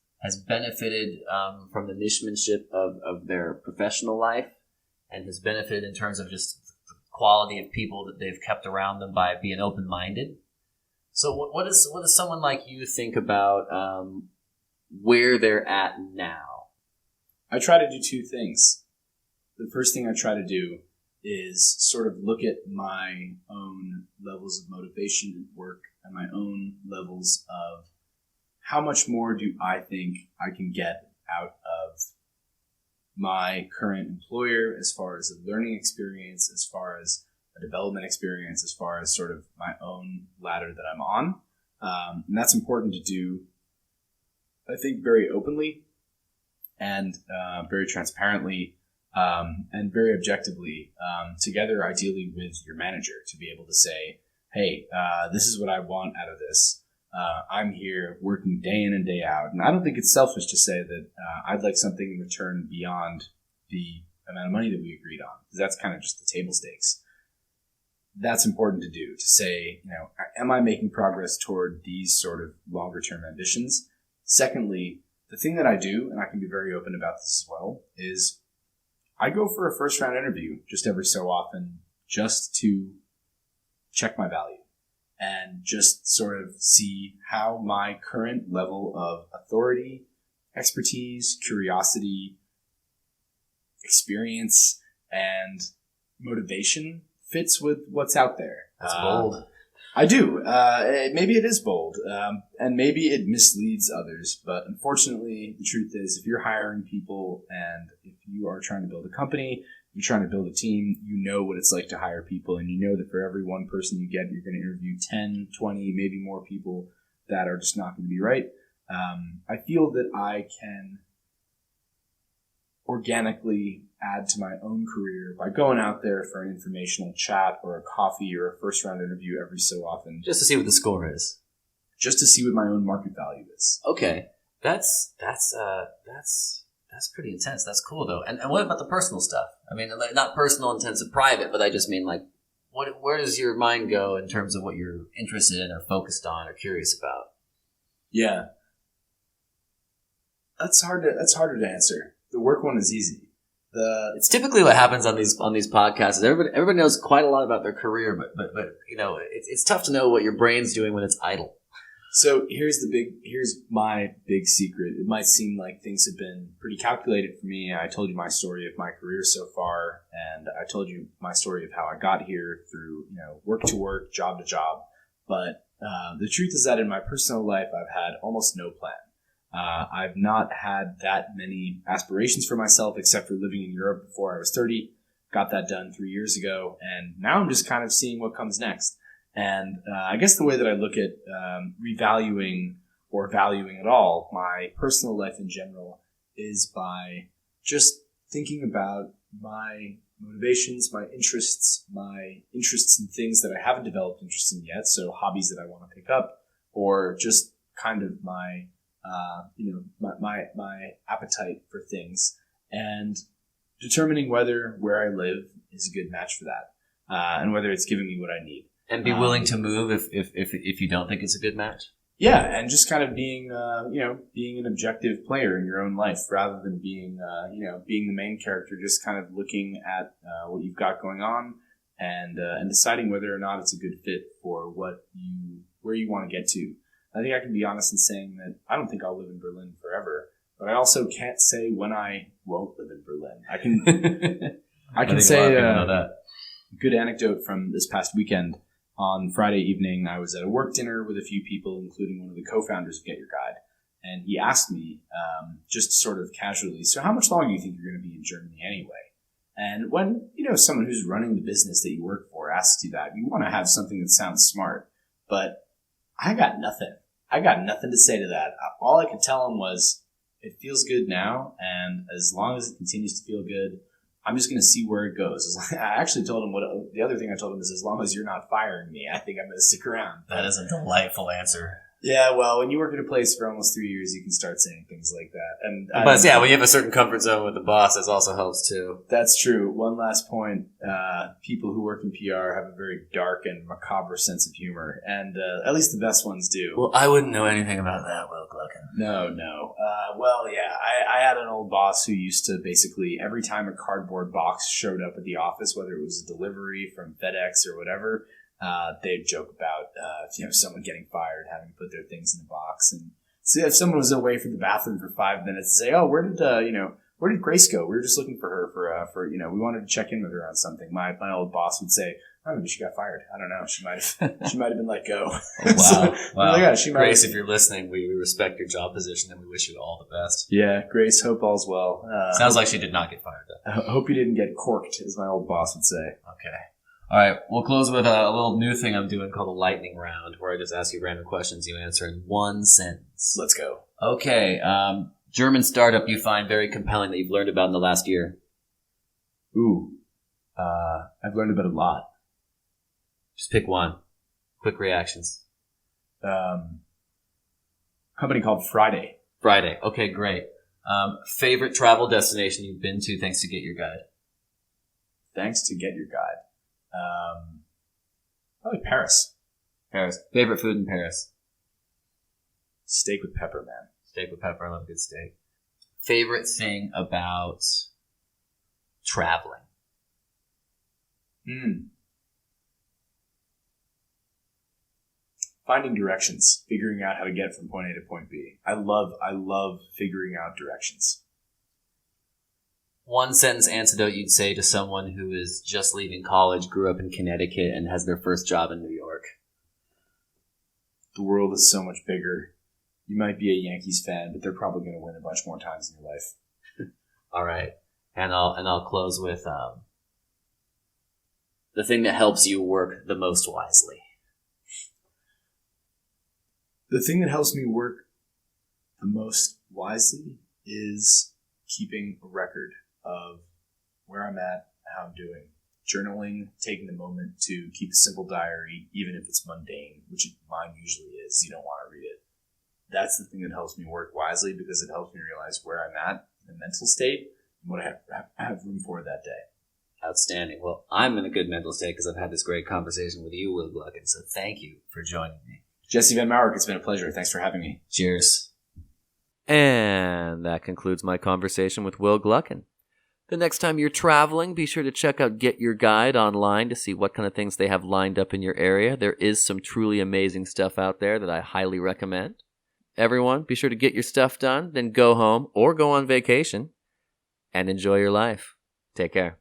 benefited from the nichemanship of their professional life, and has benefited in terms of just the quality of people that they've kept around them by being open-minded. So what does someone like you think about where they're at now?
I try to do two things. The first thing I try to do is sort of look at my own levels of motivation at work and my own levels of how much more do I think I can get out of my current employer as far as a learning experience, as far as a development experience, as far as sort of my own ladder that I'm on. And that's important to do, I think, very openly and very transparently and very objectively together, ideally with your manager, to be able to say, hey, this is what I want out of this. I'm here working day in and day out. And I don't think it's selfish to say that I'd like something in return beyond the amount of money that we agreed on, because that's kind of just the table stakes. That's important to do, to say, am I making progress toward these sort of longer term ambitions? Secondly, the thing that I do, and I can be very open about this as well, is I go for a first round interview just every so often, just to check my value and just sort of see how my current level of authority, expertise, curiosity, experience, and motivation fits with what's out there.
That's bold.
I do. Maybe it is bold, and maybe it misleads others. But unfortunately, the truth is, if you're hiring people and if you are trying to build a company, you're trying to build a team, you know what it's like to hire people, and you know that for every one person you get, you're going to interview 10, 20, maybe more people that are just not going to be right. I feel that I can organically add to my own career by going out there for an informational chat or a coffee or a first round interview every so often.
Just to see what the score is.
Just to see what my own market value is.
Okay. That's pretty intense. That's cool though. And what about the personal stuff? I mean, not personal in terms of private, but I just mean like, where does your mind go in terms of what you're interested in or focused on or curious about?
Yeah. That's harder to answer. The work one is easy.
It's typically what happens on these podcasts. Everybody knows quite a lot about their career, but it's tough to know what your brain's doing when it's idle.
So here's my big secret. It might seem like things have been pretty calculated for me. I told you my story of my career so far, and I told you my story of how I got here through work to work, job to job. But the truth is that in my personal life, I've had almost no plan. I've not had that many aspirations for myself, except for living in Europe before I was 30. Got that done 3 years ago, and now I'm just kind of seeing what comes next. And I guess the way that I look at revaluing or valuing at all my personal life in general is by just thinking about my motivations, my interests in things that I haven't developed interest in yet. So hobbies that I want to pick up, or just kind of my appetite for things, and determining whether where I live is a good match for that, and whether it's giving me what I need.
And be willing to move if you don't think it's a good match.
Yeah, and just kind of being being an objective player in your own life rather than being the main character. Just kind of looking at what you've got going on and deciding whether or not it's a good fit for where you want to get to. I think I can be honest in saying that I don't think I'll live in Berlin forever, but I also can't say when I won't live in Berlin. I can say a good anecdote from this past weekend. On Friday evening, I was at a work dinner with a few people, including one of the co-founders of Get Your Guide. And he asked me, just sort of casually, so how much longer do you think you're going to be in Germany anyway? And when, someone who's running the business that you work for asks you that, you want to have something that sounds smart. But I got nothing. I got nothing to say to that. All I could tell him was, it feels good now, and as long as it continues to feel good, I'm just going to see where it goes. I actually told him the other thing I told him is, as long as you're not firing me, I think I'm going to stick around.
That is a delightful answer.
Yeah, well, when you work at a place for almost 3 years, you can start saying things like that. And
when you have a certain comfort zone with the boss, that also helps too.
That's true. One last point. People who work in PR have a very dark and macabre sense of humor, and at least the best ones do.
Well, I wouldn't know anything about that, Will Gluckin.
No. I had an old boss who used to basically, every time a cardboard box showed up at the office, whether it was a delivery from FedEx or whatever, they'd joke about someone getting fired, having to put their things in the box. And so if someone was away from the bathroom for 5 minutes, say, "Oh, where did Grace go? We were just looking for her for we wanted to check in with her on something." My old boss would say, "Oh, maybe she got fired. I don't know. She might have been let go."
Oh, wow. Wow.
Yeah,
Grace, if you're listening, we respect your job position and we wish you all the best.
Yeah, Grace, hope all's well.
Sounds like she did not get fired, though.
I hope you didn't get corked, as my old boss would say.
Okay. All right, we'll close with a little new thing I'm doing called a lightning round, where I just ask you random questions you answer in one sentence.
Let's go.
Okay. German startup you find very compelling that you've learned about in the last year?
Ooh. I've learned about a lot.
Just pick one. Quick reactions.
Company called Friday.
Friday. Okay, great. Favorite travel destination you've been to thanks to Get Your Guide?
Thanks to Get Your Guide. Probably Paris.
Paris. Favorite food in Paris?
Steak with pepper, man.
Steak with pepper. I love a good steak. Favorite thing about traveling?
Finding directions. Figuring out how to get from point A to point B. I love figuring out directions.
One sentence antidote you'd say to someone who is just leaving college, grew up in Connecticut, and has their first job in New York.
The world is so much bigger. You might be a Yankees fan, but they're probably going to win a bunch more times in your life.
All right. And I'll close with the thing that helps you work the most wisely.
The thing that helps me work the most wisely is keeping a record of where I'm at, how I'm doing. Journaling, taking the moment to keep a simple diary, even if it's mundane, which mine usually is. You don't want to read it. That's the thing that helps me work wisely, because it helps me realize where I'm at in the mental state and what I have room for that day.
Outstanding. Well, I'm in a good mental state because I've had this great conversation with you, Will Gluckin, so thank you for joining me.
Jesse Van Maurik, it's been a pleasure. Thanks for having me.
Cheers.
And that concludes my conversation with Will Gluckin. The next time you're traveling, be sure to check out Get Your Guide online to see what kind of things they have lined up in your area. There is some truly amazing stuff out there that I highly recommend. Everyone, be sure to get your stuff done, then go home or go on vacation and enjoy your life. Take care.